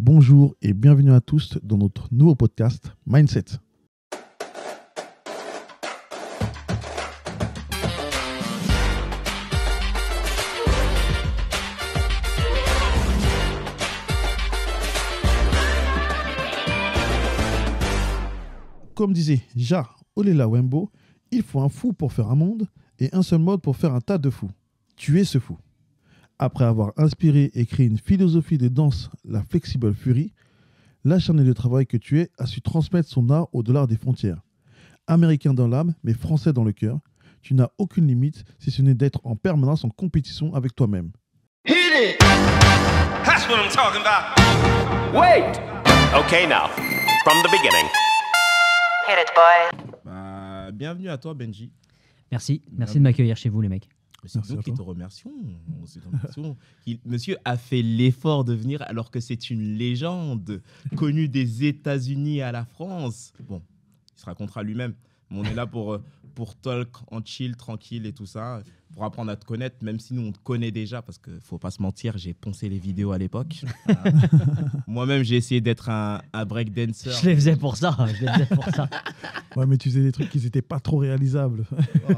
Bonjour et bienvenue à tous dans notre nouveau podcast Mindset. Comme disait Ja Olela Wembo, il faut un fou pour faire un monde et un seul mode pour faire un tas de fous. Tu es ce fou. Après avoir inspiré et créé une philosophie de danse, la Flexible Fury, l'acharné de travail que tu es a su transmettre son art au-delà des frontières. Américain dans l'âme, mais français dans le cœur, tu n'as aucune limite si ce n'est d'être en permanence en compétition avec toi-même. Hit it! That's what I'm talking about. Wait! Okay, now, from the beginning. Hit it, boy. Bienvenue à toi, Benji. Merci de m'accueillir chez vous, les mecs. C'est Merci nous à qui toi. te remercions. Monsieur a fait l'effort de venir alors que c'est une légende connue des États-Unis à la France. Bon, il se racontera lui-même. Mais on est là pour talk en chill, tranquille et tout ça, pour apprendre à te connaître, même si nous, on te connaît déjà, parce qu'il ne faut pas se mentir, j'ai poncé les vidéos à l'époque. Moi-même, j'ai essayé d'être un breakdancer. Je les faisais pour ça. Ouais, mais tu faisais des trucs qui n'étaient pas trop réalisables. Oh.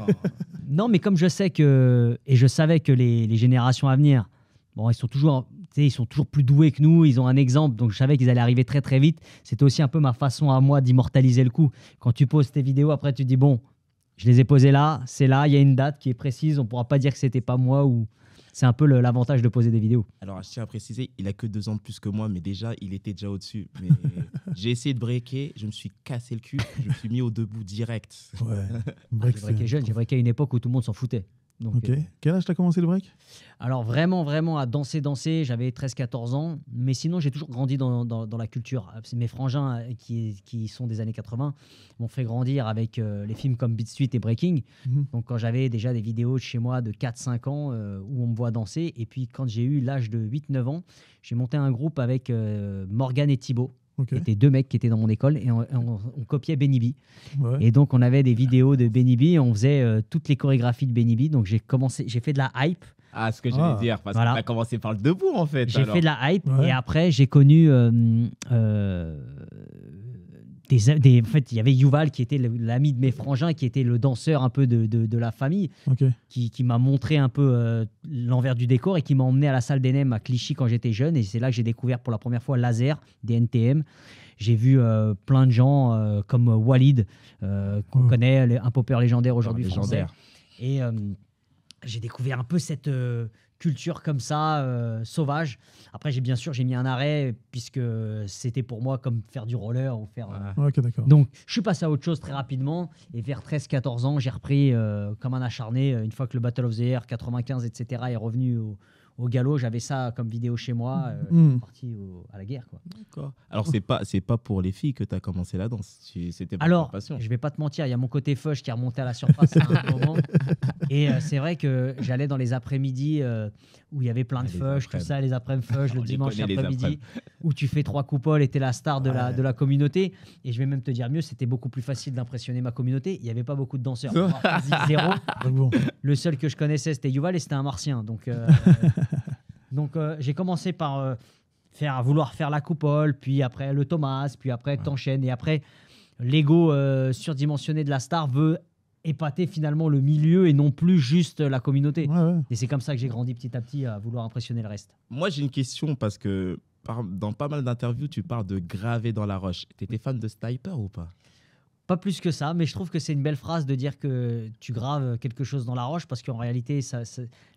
Non, mais comme je sais que, et je savais que les générations à venir, bon, ils sont toujours plus doués que nous, ils ont un exemple, donc je savais qu'ils allaient arriver très très vite. C'était aussi un peu ma façon à moi d'immortaliser le coup. Quand tu poses tes vidéos, après tu te dis, bon, je les ai posées là, c'est là, il y a une date qui est précise, on ne pourra pas dire que c'était pas moi ou... C'est un peu l'avantage de poser des vidéos. Alors, je tiens à préciser, il a que 2 ans de plus que moi, mais déjà, il était déjà au-dessus. Mais j'ai essayé de breaker, je me suis cassé le cul, je me suis mis au debout direct. Ouais. J'ai Break, breaké jeune, j'ai breaké à une époque où tout le monde s'en foutait. Donc, Ok. Quel âge t'as commencé le break? Alors vraiment à danser, j'avais 13-14 ans, mais sinon j'ai toujours grandi dans la culture. C'est mes frangins qui sont des années 80 m'ont fait grandir avec les films comme Beat Street et Breaking. Donc quand j'avais déjà des vidéos chez moi de 4-5 ans où on me voit danser, et puis quand j'ai eu l'âge de 8-9 ans, j'ai monté un groupe avec Morgan et Thibaut. Ok. C'était 2 mecs qui étaient dans mon école et on copiait Benny B. Ouais. Et donc on avait des vidéos de Benny B et on faisait toutes les chorégraphies de Benny B. Donc j'ai fait de la hype. Ah, ce que j'allais dire, parce Voilà. qu'on a commencé par le debout, en fait. J'ai fait de la hype Ouais. et après j'ai connu en fait il y avait Yuval qui était l'ami de mes frangins, qui était le danseur un peu de la famille, Ok. qui m'a montré un peu l'envers du décor et qui m'a emmené à la salle d'ENM à Clichy quand j'étais jeune, et c'est là que j'ai découvert pour la première fois Laser des NTM. J'ai vu plein de gens comme Walid qu'on connaît, un popper légendaire aujourd'hui français. Légendaire. Et j'ai découvert un peu cette culture comme ça, sauvage. Après, j'ai mis un arrêt puisque c'était pour moi comme faire du roller ou faire... Ok, d'accord. Donc, je suis passé à autre chose très rapidement. Et vers 13-14 ans, j'ai repris comme un acharné. Une fois que le Battle of the Air 95, etc. est revenu au galop, j'avais ça comme vidéo chez moi. Je suis parti à la guerre, quoi. D'accord. Alors, c'est pas pour les filles que tu as commencé la danse. C'était pour Alors, ta passion. je vais pas te mentir, il y a mon côté fush qui est remonté à la surface à un moment. Et c'est vrai que j'allais dans les après-midi où il y avait plein de Les fush, tout après-midi. ça, les après-midi fush, le On les dimanche connaît, les après-midi, après-midi. où tu fais 3 coupoles et t'es la star de la communauté. Et je vais même te dire mieux, c'était beaucoup plus facile d'impressionner ma communauté. Il n'y avait pas beaucoup de danseurs. Voire quasi zéro. Donc bon. Le seul que je connaissais, c'était Yuval et c'était un martien. Donc, j'ai commencé par vouloir faire la coupole, puis après le Thomas, puis après t'enchaînes. Et après, l'ego surdimensionné de la star veut épater finalement le milieu et non plus juste la communauté. Ouais. Et c'est comme ça que j'ai grandi petit à petit à vouloir impressionner le reste. Moi, j'ai une question parce que dans pas mal d'interviews, tu parles de graver dans la roche. T'étais fan de Sniper ou pas? Pas plus que ça, mais je trouve que c'est une belle phrase de dire que tu graves quelque chose dans la roche, parce qu'en réalité,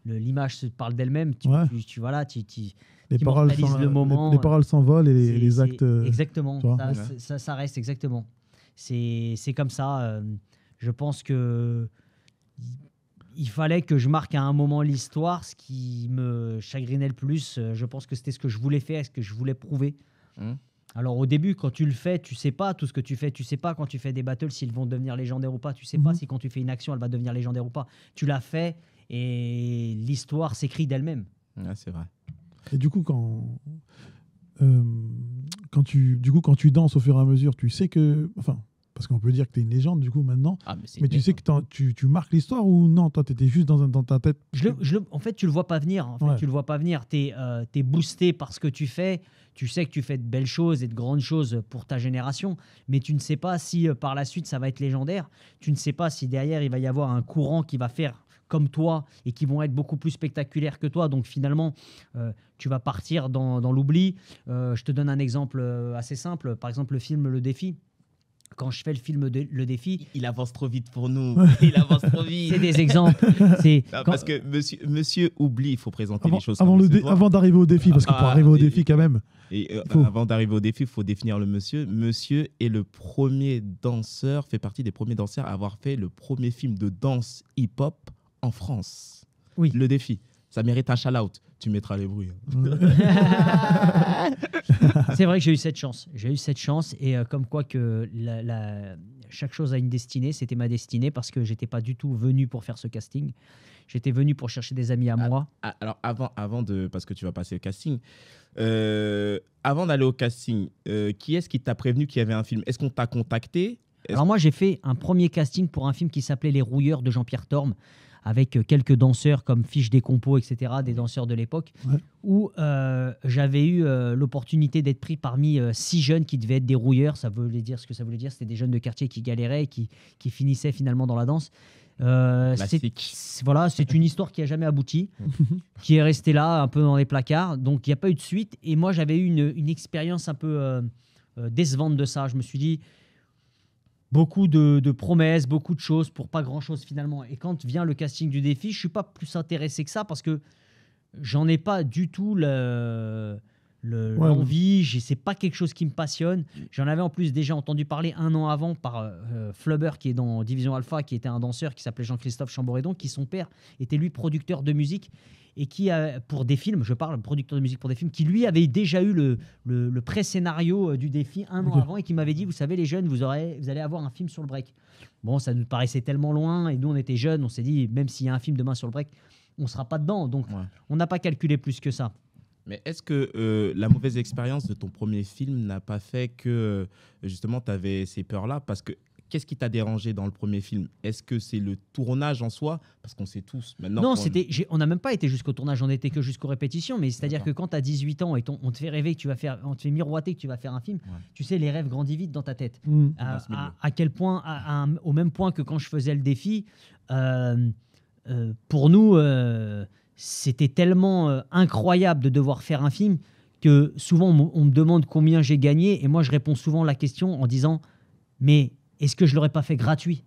l'image se parle d'elle-même. Tu Les paroles immortalises le moment. les paroles s'envolent et les C'est- actes. Exactement. tu vois. Ça reste exactement. C'est comme ça. Je pense que il fallait que je marque à un moment l'histoire. Ce qui me chagrinait le plus, je pense que c'était ce que je voulais faire, ce que je voulais prouver. Alors au début, quand tu le fais, tu sais pas tout ce que tu fais. Tu sais pas quand tu fais des battles s'ils vont devenir légendaires ou pas. Tu sais pas si quand tu fais une action, elle va devenir légendaire ou pas. Tu l'as fait et l'histoire s'écrit d'elle-même. Ouais, c'est vrai. Et du coup, quand tu danses au fur et à mesure, tu sais que... Enfin, Parce qu'on peut dire que tu es une légende du coup maintenant. Ah, mais c'est Mais tu clair. sais que tu marques l'histoire ou non? Toi, tu étais juste dans ta tête. En fait, tu le vois pas venir. En fait, Ouais. tu le vois pas venir. T'es boosté par ce que tu fais. Tu sais que tu fais de belles choses et de grandes choses pour ta génération, mais tu ne sais pas si par la suite ça va être légendaire. Tu ne sais pas si derrière il va y avoir un courant qui va faire comme toi et qui vont être beaucoup plus spectaculaires que toi. Donc finalement, tu vas partir dans l'oubli. Je te donne un exemple assez simple. Par exemple, le film Le Défi. Quand je fais le film Le Défi, Il avance trop vite pour nous. Il avance trop vite. c'est des exemples. C'est Non, quand- parce que monsieur oublie, il faut présenter les choses. Avant, comme se doit. avant d'arriver au défi, parce que pour Ah, arriver au et- défi quand même. Et Faut- avant d'arriver au défi, il faut définir le monsieur. Monsieur est le premier danseur, fait partie des premiers danseurs à avoir fait le premier film de danse hip-hop en France. Oui. Le défi. Ça mérite un shout-out. Tu mettras les bruits. C'est vrai que j'ai eu cette chance. J'ai eu cette chance et comme quoi que chaque chose a une destinée. C'était ma destinée parce que j'étais pas du tout venu pour faire ce casting. J'étais venu pour chercher des amis à moi. Ah, alors avant de, parce que tu vas passer au casting, avant d'aller au casting, qui est-ce qui t'a prévenu qu'il y avait un film? Est-ce qu'on t'a contacté? Alors moi, j'ai fait un premier casting pour un film qui s'appelait Les Rouilleurs de Jean-Pierre Torme, avec quelques danseurs comme Fiche des Compos, etc., des danseurs de l'époque, Ouais. où j'avais eu l'opportunité d'être pris parmi 6 jeunes qui devaient être des rouilleurs. Ça voulait dire ce que ça voulait dire. C'était des jeunes de quartier qui galéraient et qui finissaient finalement dans la danse. Classique. Voilà, c'est une histoire qui n'a jamais abouti, qui est restée là, un peu dans les placards. Donc, il n'y a pas eu de suite. Et moi, j'avais eu une expérience un peu décevante de ça. Je me suis dit, beaucoup de promesses, beaucoup de choses pour pas grand-chose finalement. Et quand vient le casting du défi, je ne suis pas plus intéressé que ça parce que j'en ai pas du tout l'envie. C'est pas quelque chose qui me passionne. J'en avais en plus déjà entendu parler un an avant par Flubber, qui est dans Division Alpha, qui était un danseur qui s'appelait Jean-Christophe Chamboredon, qui son père était lui producteur de musique et qui pour des films, je parle producteur de musique pour des films, qui lui avait déjà eu le pré-scénario du défi un an Ok. avant et qui m'avait dit, vous savez les jeunes, vous allez avoir un film sur le break. Bon, ça nous paraissait tellement loin et nous on était jeunes, on s'est dit même s'il y a un film demain sur le break, on sera pas dedans. Donc Ouais. on n'a pas calculé plus que ça. Mais est-ce que la mauvaise expérience de ton premier film n'a pas fait que justement tu avais ces peurs-là? Parce que qu'est-ce qui t'a dérangé dans le premier film? Est-ce que c'est le tournage en soi? Parce qu'on sait tous maintenant. Non, qu'on- on n'a même pas été jusqu'au tournage, on n'était que jusqu'aux répétitions. Mais c'est-à-dire que D'accord. quand tu as 18 ans et on te fait rêver que on te fait miroiter que tu vas faire un film, Ouais. tu sais, les rêves grandissent vite dans ta tête. Mm. Dans ce milieu. À quel point, au même point que quand je faisais le défi, pour nous, c'était tellement incroyable de devoir faire un film que souvent on me demande combien j'ai gagné et moi je réponds souvent la question en disant mais est-ce que je l'aurais pas fait gratuit?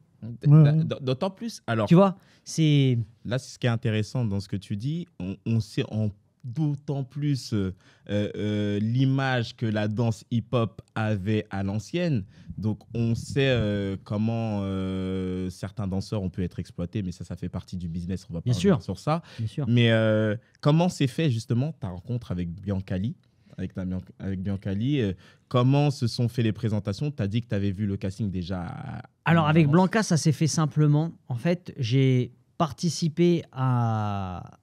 Ouais. D'autant plus. Alors, Tu vois, c'est là, ce qui est intéressant dans ce que tu dis, on sait d'autant plus l'image que la danse hip-hop avait à l'ancienne. Donc, on sait comment certains danseurs ont pu être exploités, mais ça fait partie du business. On va pas Bien revenir sûr. sur ça. bien sûr. Mais comment s'est fait justement ta rencontre avec Biancali? Avec Biancali, comment se sont fait les présentations? Tu as dit que tu avais vu le casting déjà. Alors avec Blanca, ça s'est fait simplement. En fait, j'ai participé à...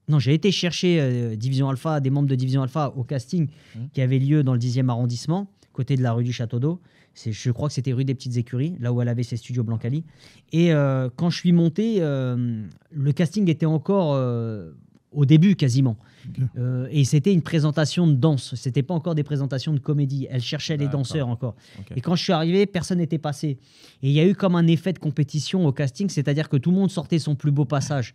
Non, j'ai été chercher Division Alpha, des membres de Division Alpha au casting qui avait lieu dans le 10e arrondissement, côté de la rue du Château d'Eau. Je crois que c'était rue des Petites Écuries, là où elle avait ses studios Blancali. Et quand je suis monté, le casting était encore au début quasiment. Ok. Et c'était une présentation de danse. C'était pas encore des présentations de comédie. Elle cherchait les D'accord. danseurs encore. Ok. Et quand je suis arrivé, personne n'était passé. Et il y a eu comme un effet de compétition au casting, c'est-à-dire que tout le monde sortait son plus beau passage.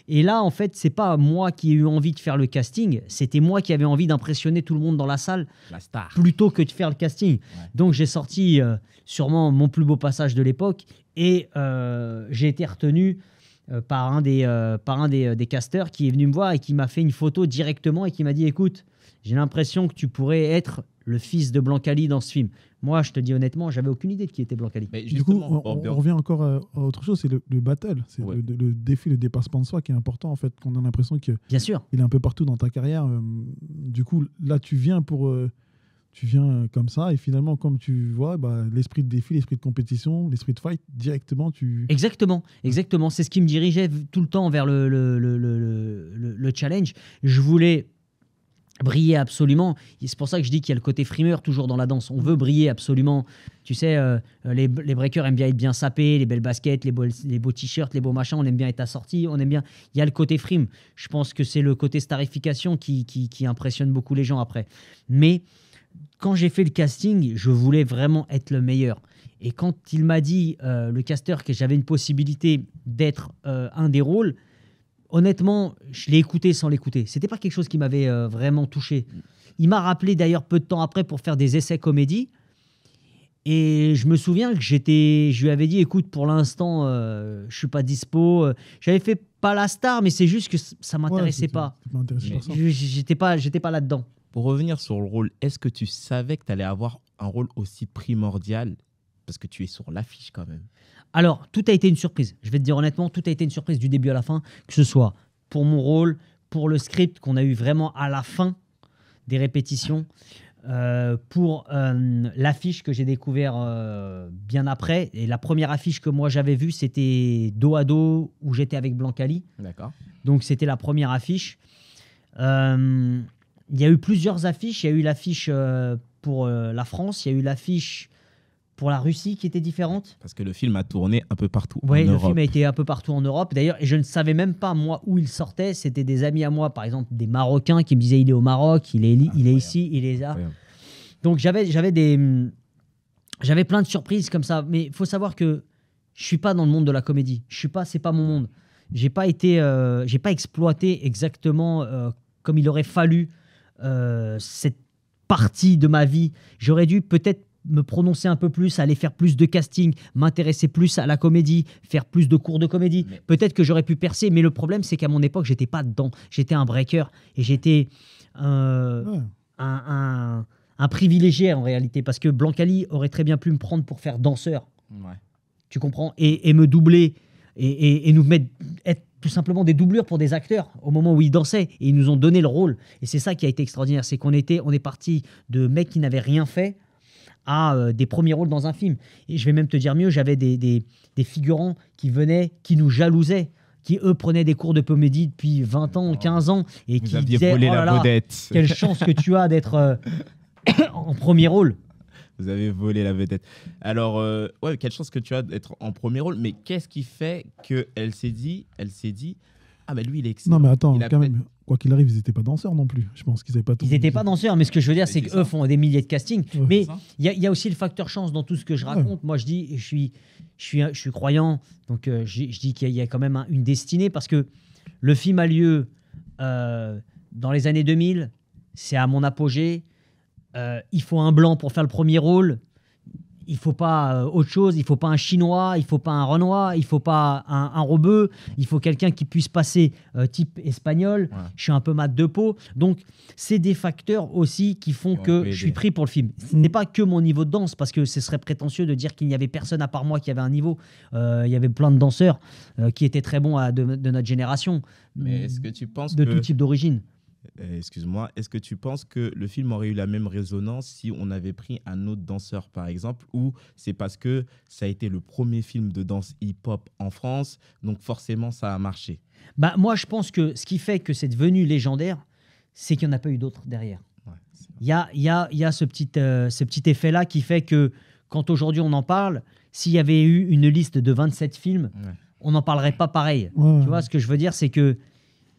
Et là, en fait, c'est pas moi qui ai eu envie de faire le casting, c'était moi qui avais envie d'impressionner tout le monde dans la salle La star. plutôt que de faire le casting. Donc j'ai sorti sûrement mon plus beau passage de l'époque et j'ai été retenu par un des casteurs qui est venu me voir et qui m'a fait une photo directement et qui m'a dit écoute, j'ai l'impression que tu pourrais être le fils de Blancali dans ce film. Moi, je te dis honnêtement, j'avais aucune idée de qui était Blancali. Mais Du coup, justement, on revient encore à autre chose, c'est le battle. C'est Ouais. le défi, le dépassement de soi qui est important, en fait, qu'on a l'impression qu'il Bien sûr. est un peu partout dans ta carrière. Du coup, là, tu viens comme ça, et finalement, comme tu vois, l'esprit de défi, l'esprit de compétition, l'esprit de fight, directement, tu... Exactement, exactement. C'est ce qui me dirigeait tout le temps vers le challenge. Je voulais briller absolument. Et c'est pour ça que je dis qu'il y a le côté frimeur toujours dans la danse. On veut briller absolument. Tu sais, les breakers aiment bien être bien sapés, les belles baskets, les beaux t-shirts, les beaux machins. On aime bien être assortis. On aime bien. Il y a le côté frime. Je pense que c'est le côté starification qui impressionne beaucoup les gens après. Mais quand j'ai fait le casting, je voulais vraiment être le meilleur. Et quand il m'a dit, le casteur, que j'avais une possibilité d'être un des rôles, honnêtement, je l'ai écouté sans l'écouter. C'était pas quelque chose qui m'avait vraiment touché. Il m'a rappelé d'ailleurs peu de temps après pour faire des essais comédie. Et je me souviens que je lui avais dit, écoute, pour l'instant, je suis pas dispo. J'avais fait pas la star, mais c'est juste que ça m'intéressait pas. J'étais pas là-dedans. Pour revenir sur le rôle, est-ce que tu savais que tu allais avoir un rôle aussi primordial? Parce que tu es sur l'affiche quand même. Alors, tout a été une surprise. Je vais te dire honnêtement, tout a été une surprise du début à la fin, que ce soit pour mon rôle, pour le script qu'on a eu vraiment à la fin des répétitions, pour l'affiche que j'ai découvert bien après. Et la première affiche que moi j'avais vue, c'était Dos à dos, où j'étais avec Blancali. D'accord. Donc, c'était la première affiche. Il y a eu plusieurs affiches. Il y a eu l'affiche pour la France, il y a eu l'affiche pour la Russie qui était différente. Parce que le film a tourné un peu partout en Oui, le Europe. film a été un peu partout en Europe. D'ailleurs, et je ne savais même pas, moi, où il sortait. C'était des amis à moi, par exemple, des Marocains qui me disaient il est au Maroc, il est ici, il est là. Incroyable. Donc, j'avais plein de surprises comme ça. Mais il faut savoir que je ne suis pas dans le monde de la comédie. C'est pas mon monde. J'ai pas exploité exactement comme il aurait fallu cette partie de ma vie. J'aurais dû peut-être me prononcer un peu plus, aller faire plus de casting, m'intéresser plus à la comédie, faire plus de cours de comédie. Peut-être que j'aurais pu percer, mais le problème, c'est qu'à mon époque, j'étais pas dedans. J'étais un breaker et j'étais un privilégié en réalité, parce que Blancali aurait très bien pu me prendre pour faire danseur. Ouais. Tu comprends, et me doubler et nous être tout simplement des doublures pour des acteurs au moment où ils dansaient, et ils nous ont donné le rôle. Et c'est ça qui a été extraordinaire, c'est on est parti de mecs qui n'avaient rien fait à des premiers rôles dans un film. Et je vais même te dire mieux, j'avais des figurants qui venaient, qui nous jalousaient, qui eux prenaient des cours de comédie depuis 20 ans, 15 ans, et Vous qui aviez disaient volé oh là la là, vedette. quelle chance que tu as d'être en premier rôle. Vous avez volé la vedette. Alors, ouais, quelle chance que tu as d'être en premier rôle. Mais qu'est-ce qui fait qu'elle s'est dit, ah ben lui, il est excellent. Non, mais attends, Il a quand peut-être- même, quoi qu'il arrive, ils n'étaient pas danseurs non plus. Je pense qu'ils n'avaient pas tout. Ils n'étaient pas danseurs, mais ce que je veux dire, c'est c'est qu'eux ça. font des milliers de castings. Ouais. Mais C'est ça. il y a aussi le facteur chance dans tout ce que je raconte. Moi, je dis, je suis croyant, donc je dis qu'il y a quand même une destinée, parce que le film a lieu dans les années 2000, c'est à mon apogée. Il faut un blanc pour faire le premier rôle. Il ne faut pas autre chose. Il ne faut pas un Chinois, il ne faut pas un Renoir, il ne faut pas un Rebeu. Il faut quelqu'un qui puisse passer type espagnol. Ouais. Je suis un peu mat de peau. Donc, c'est des facteurs aussi qui font Qui ont que aidé. je suis pris pour le film. Ce n'est pas que mon niveau de danse, parce que ce serait prétentieux de dire qu'il n'y avait personne à part moi qui avait un niveau. Il y avait plein de danseurs qui étaient très bons de notre génération, Mais est-ce que tu penses de que... tout type d'origine. Excuse-moi, est-ce que tu penses que le film aurait eu la même résonance si on avait pris un autre danseur, par exemple, ou c'est parce que ça a été le premier film de danse hip-hop en France, donc forcément ça a marché? Bah, moi, je pense que ce qui fait que c'est devenu légendaire, c'est qu'il n'y en a pas eu d'autres derrière. Ouais, c'est vrai. Il y a ce petit effet-là qui fait que quand aujourd'hui on en parle, s'il y avait eu une liste de 27 films, Ouais. on n'en parlerait pas pareil. Ouais. Tu vois, ce que je veux dire, c'est qu'il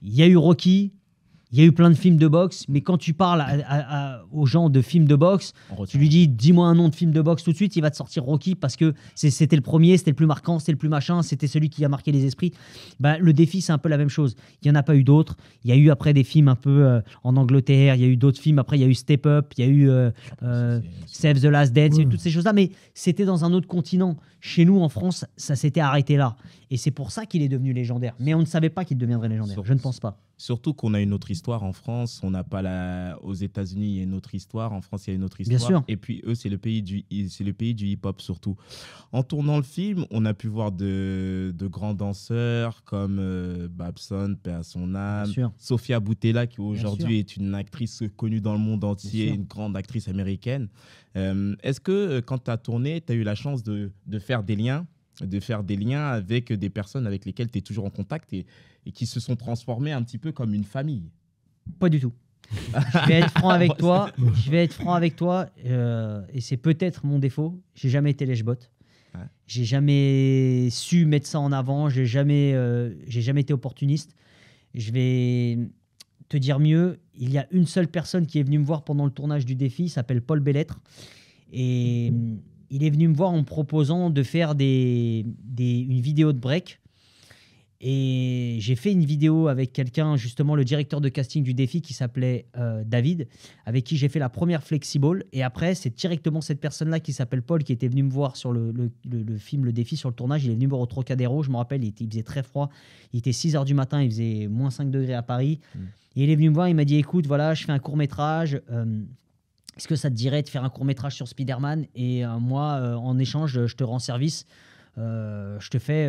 y a eu Rocky, il y a eu plein de films de boxe, mais quand tu parles aux gens de films de boxe, On retient. tu lui dis, dis-moi un nom de film de boxe tout de suite, il va te sortir Rocky, parce que c'était le premier, c'était le plus marquant, c'était le plus machin, c'était celui qui a marqué les esprits. Bah, le défi, c'est un peu la même chose. Il n'y en a pas eu d'autres. Il y a eu après des films un peu en Angleterre, il y a eu d'autres films, après il y a eu Step Up, il y a eu Save the Last Dance, il y a eu toutes ces choses-là, mais c'était dans un autre continent. Chez nous, en France, ça s'était arrêté là. Et c'est pour ça qu'il est devenu légendaire. Mais on ne savait pas qu'il deviendrait légendaire. Je ne pense pas. Surtout qu'on a une autre histoire en France. On n'a pas aux États-Unis, il y a une autre histoire. En France, il y a une autre histoire. Bien sûr. Et puis eux, c'est le pays du hip-hop surtout. En tournant le film, on a pu voir de grands danseurs comme Babson, paix à son âme, Bien sûr. Sofia Boutella, qui sûr. aujourd'hui est une actrice connue dans le monde entier, Bien sûr. une grande actrice américaine. Est-ce que quand tu as tourné, tu as eu la chance de faire des liens avec des personnes avec lesquelles tu es toujours en contact et qui se sont transformées un petit peu comme une famille? Pas du tout. Je vais être franc avec toi. Je vais être franc avec toi. Et c'est peut-être mon défaut. J'ai jamais été lèche-bot. Ouais. J'ai jamais su mettre ça en avant. J'ai jamais été opportuniste. Je vais te dire mieux. Il y a une seule personne qui est venue me voir pendant le tournage du défi. Il s'appelle Paul Bellettre. Et il est venu me voir en me proposant de faire une vidéo de break. Et j'ai fait une vidéo avec quelqu'un, justement le directeur de casting du défi qui s'appelait David, avec qui j'ai fait la première Flexible. Et après, c'est directement cette personne-là qui s'appelle Paul qui était venu me voir sur le film Le Défi, sur le tournage. Il est venu me voir au Trocadéro, je me rappelle, il faisait très froid. Il était 6h du matin, il faisait moins 5 degrés à Paris. Et il est venu me voir, il m'a dit, écoute, voilà, je fais un court-métrage. Est-ce que ça te dirait de faire un court-métrage sur Spider-Man ? Et moi, en échange, je te rends service. Je te fais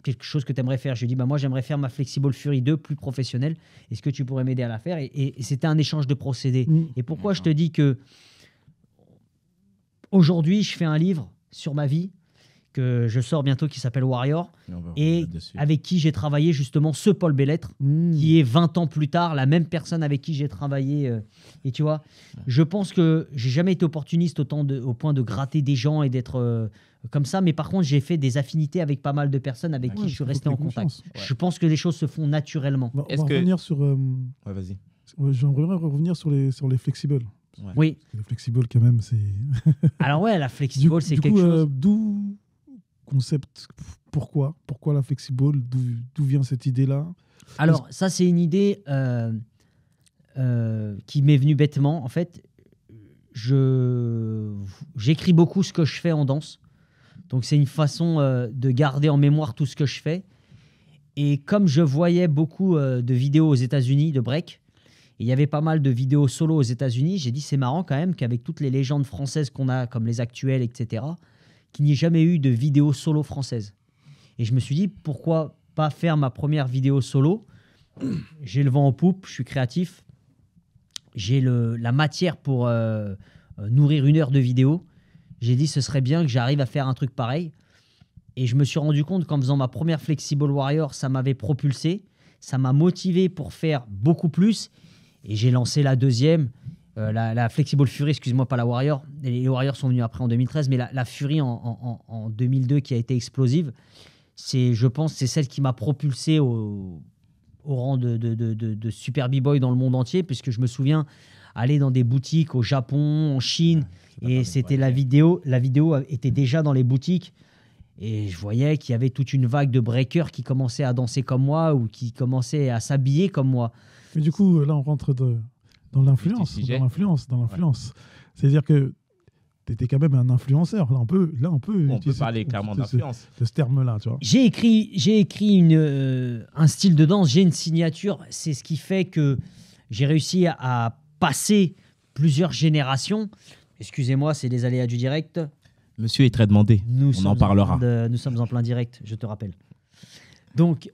quelque chose que tu aimerais faire. Je lui ai dit, moi j'aimerais faire ma Flexible Fury 2 plus professionnelle. Est-ce que tu pourrais m'aider à la faire ? Et c'était un échange de procédés. Et pourquoi je te dis que aujourd'hui je fais un livre sur ma vie que je sors bientôt qui s'appelle Warrior et avec qui j'ai travaillé justement ce Paul Bellettre qui est 20 ans plus tard la même personne avec qui j'ai travaillé et tu vois, je pense que j'ai jamais été opportuniste au point de gratter des gens et d'être comme ça, mais par contre j'ai fait des affinités avec pas mal de personnes avec qui je suis resté en contact. Je pense que les choses se font naturellement. On va revenir sur vas-y. J'aimerais revenir sur les flexibles. Ouais. Oui. Les flexibles quand même c'est Alors ouais, la flexible c'est quelque chose. D'où concept, pourquoi la flexible, d'où vient cette idée-là? Alors ça c'est une idée qui m'est venue bêtement. En fait, j'écris beaucoup ce que je fais en danse. Donc c'est une façon de garder en mémoire tout ce que je fais. Et comme je voyais beaucoup de vidéos aux États-Unis de break, et il y avait pas mal de vidéos solo aux États-Unis, j'ai dit c'est marrant quand même qu'avec toutes les légendes françaises qu'on a, comme les actuelles, etc., qu'il n'y ait jamais eu de vidéo solo française. Et je me suis dit, pourquoi pas faire ma première vidéo solo ? J'ai le vent en poupe, je suis créatif, j'ai la matière pour nourrir 1 heure de vidéo. J'ai dit, ce serait bien que j'arrive à faire un truc pareil. Et je me suis rendu compte qu'en faisant ma première Flexible Warrior, ça m'avait propulsé, ça m'a motivé pour faire beaucoup plus. Et j'ai lancé la deuxième, la Flexible Fury, excuse-moi, pas la Warrior. Les Warriors sont venus après en 2013, mais la Fury en 2002 qui a été explosive, je pense c'est celle qui m'a propulsé au rang de super b-boy dans le monde entier, puisque je me souviens aller dans des boutiques au Japon, en Chine, et c'était la vidéo était déjà dans les boutiques. Et je voyais qu'il y avait toute une vague de breakers qui commençaient à danser comme moi ou qui commençaient à s'habiller comme moi. Mais du coup, là, on rentre dans l'influence. C'est-à-dire que tu étais quand même un influenceur. Là, on peut parler clairement d'influence. De ce terme-là, tu vois. J'ai écrit un style de danse, j'ai une signature. C'est ce qui fait que j'ai réussi à passer plusieurs générations. Excusez-moi, c'est les aléas du direct. Monsieur est très demandé. On en parlera. Nous sommes en plein direct, je te rappelle. Donc,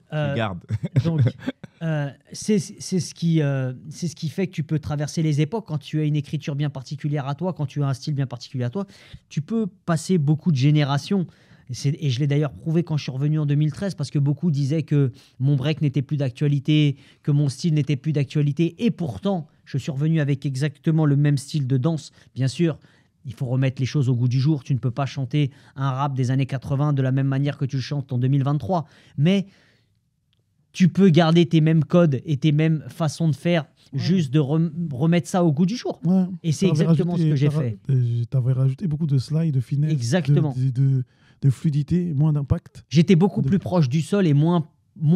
c'est ce qui fait que tu peux traverser les époques. Quand tu as une écriture bien particulière à toi, quand tu as un style bien particulier à toi, tu peux passer beaucoup de générations. Et je l'ai d'ailleurs prouvé quand je suis revenu en 2013, parce que beaucoup disaient que mon break n'était plus d'actualité, que mon style n'était plus d'actualité. Et pourtant, je suis revenu avec exactement le même style de danse. Bien sûr, il faut remettre les choses au goût du jour. Tu ne peux pas chanter un rap des années 80 de la même manière que tu le chantes en 2023. Mais tu peux garder tes mêmes codes et tes mêmes façons de faire, juste de remettre ça au goût du jour. Ouais. Et c'est exactement ce que j'ai fait. Tu avais rajouté beaucoup de slide, de finesse, exactement. De fluidité, moins d'impact. J'étais beaucoup plus proche du sol et moins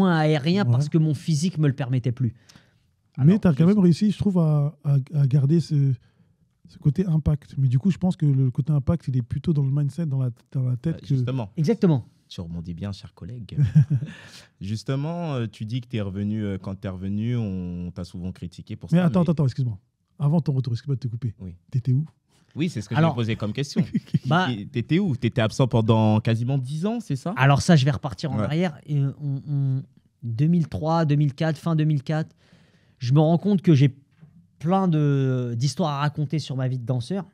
aérien parce que mon physique ne me le permettait plus. Mais tu as quand même réussi, je trouve, à garder ce côté impact. Mais du coup, je pense que le côté impact, il est plutôt dans le mindset, dans la tête. Justement. Exactement. Tu rebondis bien, cher collègue. Justement, tu dis que tu es revenu, quand tu es revenu, on t'a souvent critiqué pour ça. Mais attends, excuse-moi. Avant ton retour, excuse-moi de te couper. Oui. T'étais où? Oui, c'est ce que je vais posé comme question. T'étais où? T'étais absent pendant quasiment 10 ans, c'est ça? Alors ça, je vais repartir en arrière. 2003, 2004, fin 2004, je me rends compte que j'ai plein d'histoires à raconter sur ma vie de danseur.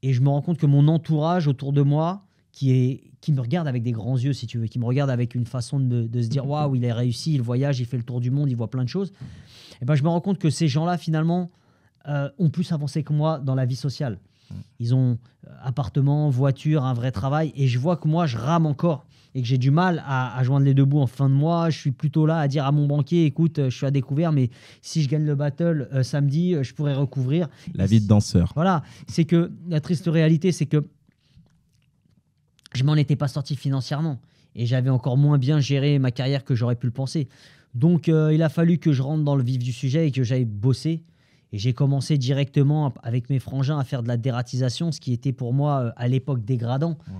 Et je me rends compte que mon entourage autour de moi, qui me regarde avec des grands yeux, si tu veux, qui me regarde avec une façon de se dire waouh, il a réussi, il voyage, il fait le tour du monde, il voit plein de choses. Et ben, je me rends compte que ces gens-là, finalement, ont plus avancé que moi dans la vie sociale. Ils ont appartement, voiture, un vrai travail. Et je vois que moi, je rame encore et que j'ai du mal à joindre les deux bouts en fin de mois. Je suis plutôt là à dire à mon banquier, écoute, je suis à découvert, mais si je gagne le battle samedi, je pourrais recouvrir. La vie de danseur. Voilà, c'est que la triste réalité, c'est que je m'en étais pas sorti financièrement et j'avais encore moins bien géré ma carrière que j'aurais pu le penser. Donc, il a fallu que je rentre dans le vif du sujet et que j'aille bosser. Et j'ai commencé directement avec mes frangins à faire de la dératisation, ce qui était pour moi à l'époque dégradant. Ouais.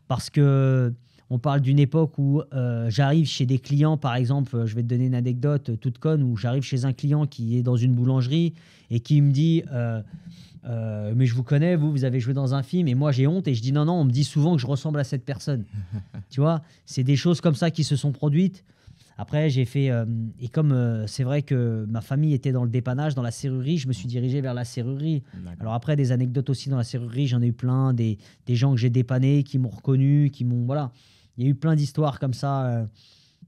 Parce que on parle d'une époque où j'arrive chez des clients, par exemple, je vais te donner une anecdote toute conne, où j'arrive chez un client qui est dans une boulangerie et qui me dit mais je vous connais, vous avez joué dans un film, et moi j'ai honte, et je dis non, on me dit souvent que je ressemble à cette personne. Tu vois, c'est des choses comme ça qui se sont produites. Après, j'ai fait... et comme c'est vrai que ma famille était dans le dépannage, dans la serrurerie, je me suis dirigé vers la serrurerie. D'accord. Alors après, des anecdotes aussi dans la serrurerie, j'en ai eu plein. Des gens que j'ai dépannés, qui m'ont reconnu, qui m'ont... Voilà. Il y a eu plein d'histoires comme ça.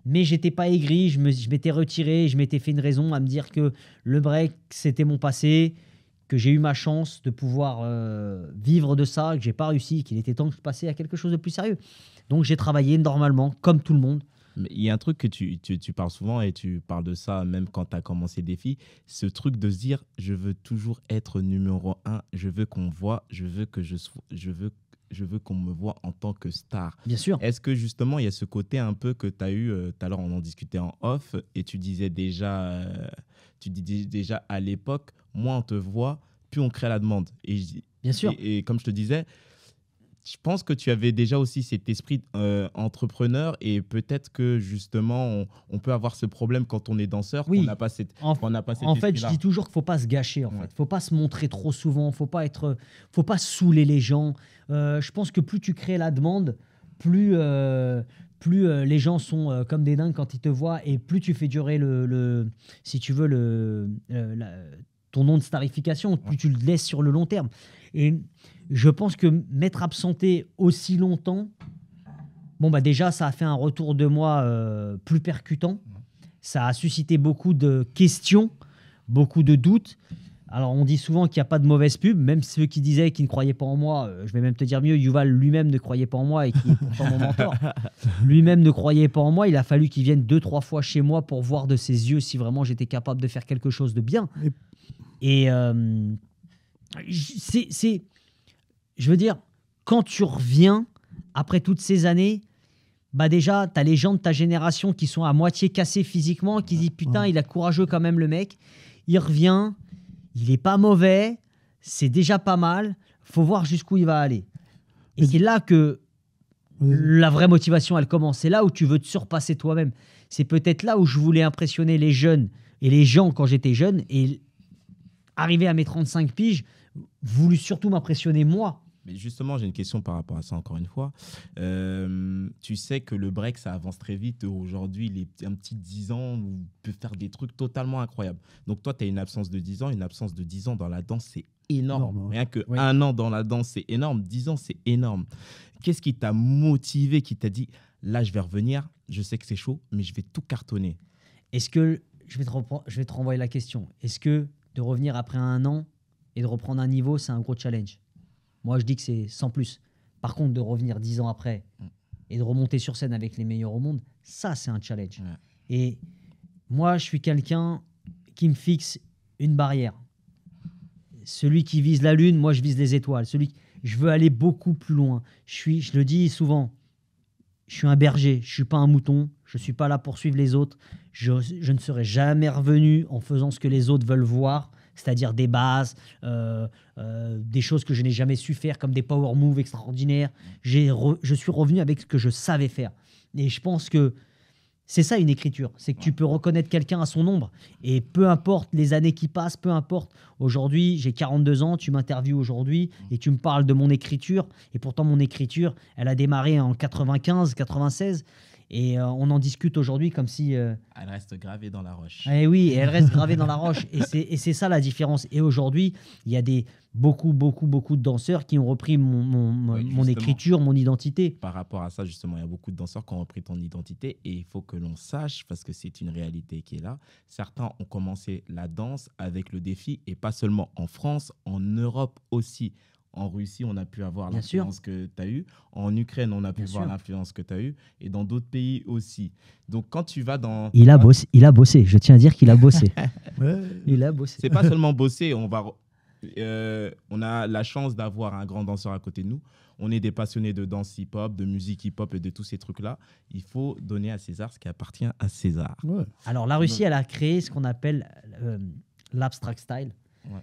Mais j'étais pas aigri, je m'étais retiré, je m'étais fait une raison à me dire que le break, c'était mon passé, que j'ai eu ma chance de pouvoir vivre de ça, que j'ai pas réussi, qu'il était temps que je passais à quelque chose de plus sérieux. Donc j'ai travaillé normalement, comme tout le monde. Mais il y a un truc que tu parles souvent, et tu parles de ça même quand tu as commencé Défi, ce truc de se dire je veux toujours être numéro 1, je veux qu'on me voit, je veux qu'on me voit en tant que star. Bien sûr. Est-ce que justement il y a ce côté un peu que tu as eu, tout à l'heure on en discutait en off, et tu disais déjà à l'époque, moins on te voit, plus on crée la demande. Bien sûr. Et comme je te disais, je pense que tu avais déjà aussi cet esprit entrepreneur, et peut-être que justement on peut avoir ce problème quand on est danseur, oui. qu'on n'a pas cet En fait, je dis toujours qu'il ne faut pas se gâcher. Il ne faut pas se montrer trop souvent. Il ne faut pas saouler les gens. Je pense que plus tu crées la demande, plus les gens sont comme des dingues quand ils te voient, et plus tu fais durer si tu veux, ton nom de starification, plus tu le laisses sur le long terme. Et je pense que m'être absenté aussi longtemps, déjà, ça a fait un retour de moi plus percutant. Ça a suscité beaucoup de questions, beaucoup de doutes. Alors, on dit souvent qu'il n'y a pas de mauvaise pub. Même ceux qui disaient qu'ils ne croyaient pas en moi, je vais même te dire mieux, Yuval lui-même ne croyait pas en moi, et qui est pourtant mon mentor. Lui-même ne croyait pas en moi. Il a fallu qu'il vienne 2-3 fois chez moi pour voir de ses yeux si vraiment j'étais capable de faire quelque chose de bien. Et je veux dire, quand tu reviens, après toutes ces années, déjà, tu as les gens de ta génération qui sont à moitié cassés physiquement, qui disent « Putain, il est courageux quand même, le mec. Il revient, il n'est pas mauvais, c'est déjà pas mal. Faut voir jusqu'où il va aller. » Et c'est là que la vraie motivation, elle commence. C'est là où tu veux te surpasser toi-même. C'est peut-être là où je voulais impressionner les jeunes et les gens quand j'étais jeune. Et arrivé à mes 35 piges, voulu surtout m'impressionner moi. Mais justement, j'ai une question par rapport à ça, encore une fois. Tu sais que le break, ça avance très vite. Aujourd'hui, un petit 10 ans peut faire des trucs totalement incroyables. Donc toi, tu as une absence de 10 ans. Une absence de 10 ans dans la danse, c'est énorme. Rien que un an dans la danse, c'est énorme. 10 ans, c'est énorme. Qu'est-ce qui t'a motivé, qui t'a dit, là, je vais revenir, je sais que c'est chaud, mais je vais tout cartonner? Est-ce que, je vais te renvoyer la question, est-ce que de revenir après un an et de reprendre un niveau, c'est un gros challenge? Moi, je dis que c'est sans plus. Par contre, de revenir 10 ans après et de remonter sur scène avec les meilleurs au monde, ça, c'est un challenge. Ouais. Et moi, je suis quelqu'un qui me fixe une barrière. Celui qui vise la lune, moi, je vise les étoiles. Je veux aller beaucoup plus loin. Je le dis souvent, je suis un berger, je ne suis pas un mouton, je ne suis pas là pour suivre les autres. Je ne serai jamais revenu en faisant ce que les autres veulent voir, c'est-à-dire des bases, des choses que je n'ai jamais su faire, comme des power moves extraordinaires. Je suis revenu avec ce que je savais faire. Et je pense que c'est ça une écriture, c'est que tu peux reconnaître quelqu'un à son ombre. Et peu importe les années qui passent, peu importe. Aujourd'hui, j'ai 42 ans, tu m'interviews aujourd'hui et tu me parles de mon écriture. Et pourtant, mon écriture, elle a démarré en 95, 96. Et on en discute aujourd'hui comme si... Elle reste gravée dans la roche. Eh oui, elle reste gravée dans la roche. Et c'est ça la différence. Et aujourd'hui, il y a beaucoup de danseurs qui ont repris mon écriture, mon identité. Par rapport à ça, justement, il y a beaucoup de danseurs qui ont repris ton identité et il faut que l'on sache, parce que c'est une réalité qui est là, certains ont commencé la danse avec le défi et pas seulement en France, en Europe aussi. En Russie, on a pu avoir Bien l'influence que tu as eue. En Ukraine, on a pu Bien voir sûr. l'influence que tu as eue. Et dans d'autres pays aussi. Donc, quand tu vas dans... Il a bossé. Je tiens à dire qu'il a bossé. Ouais. Il a bossé. C'est pas seulement bosser. On a la chance d'avoir un grand danseur à côté de nous. On est des passionnés de danse hip-hop, de musique hip-hop et de tous ces trucs-là. Il faut donner à César ce qui appartient à César. Ouais. Alors, la Russie, elle a créé ce qu'on appelle l'abstract style. Ouais.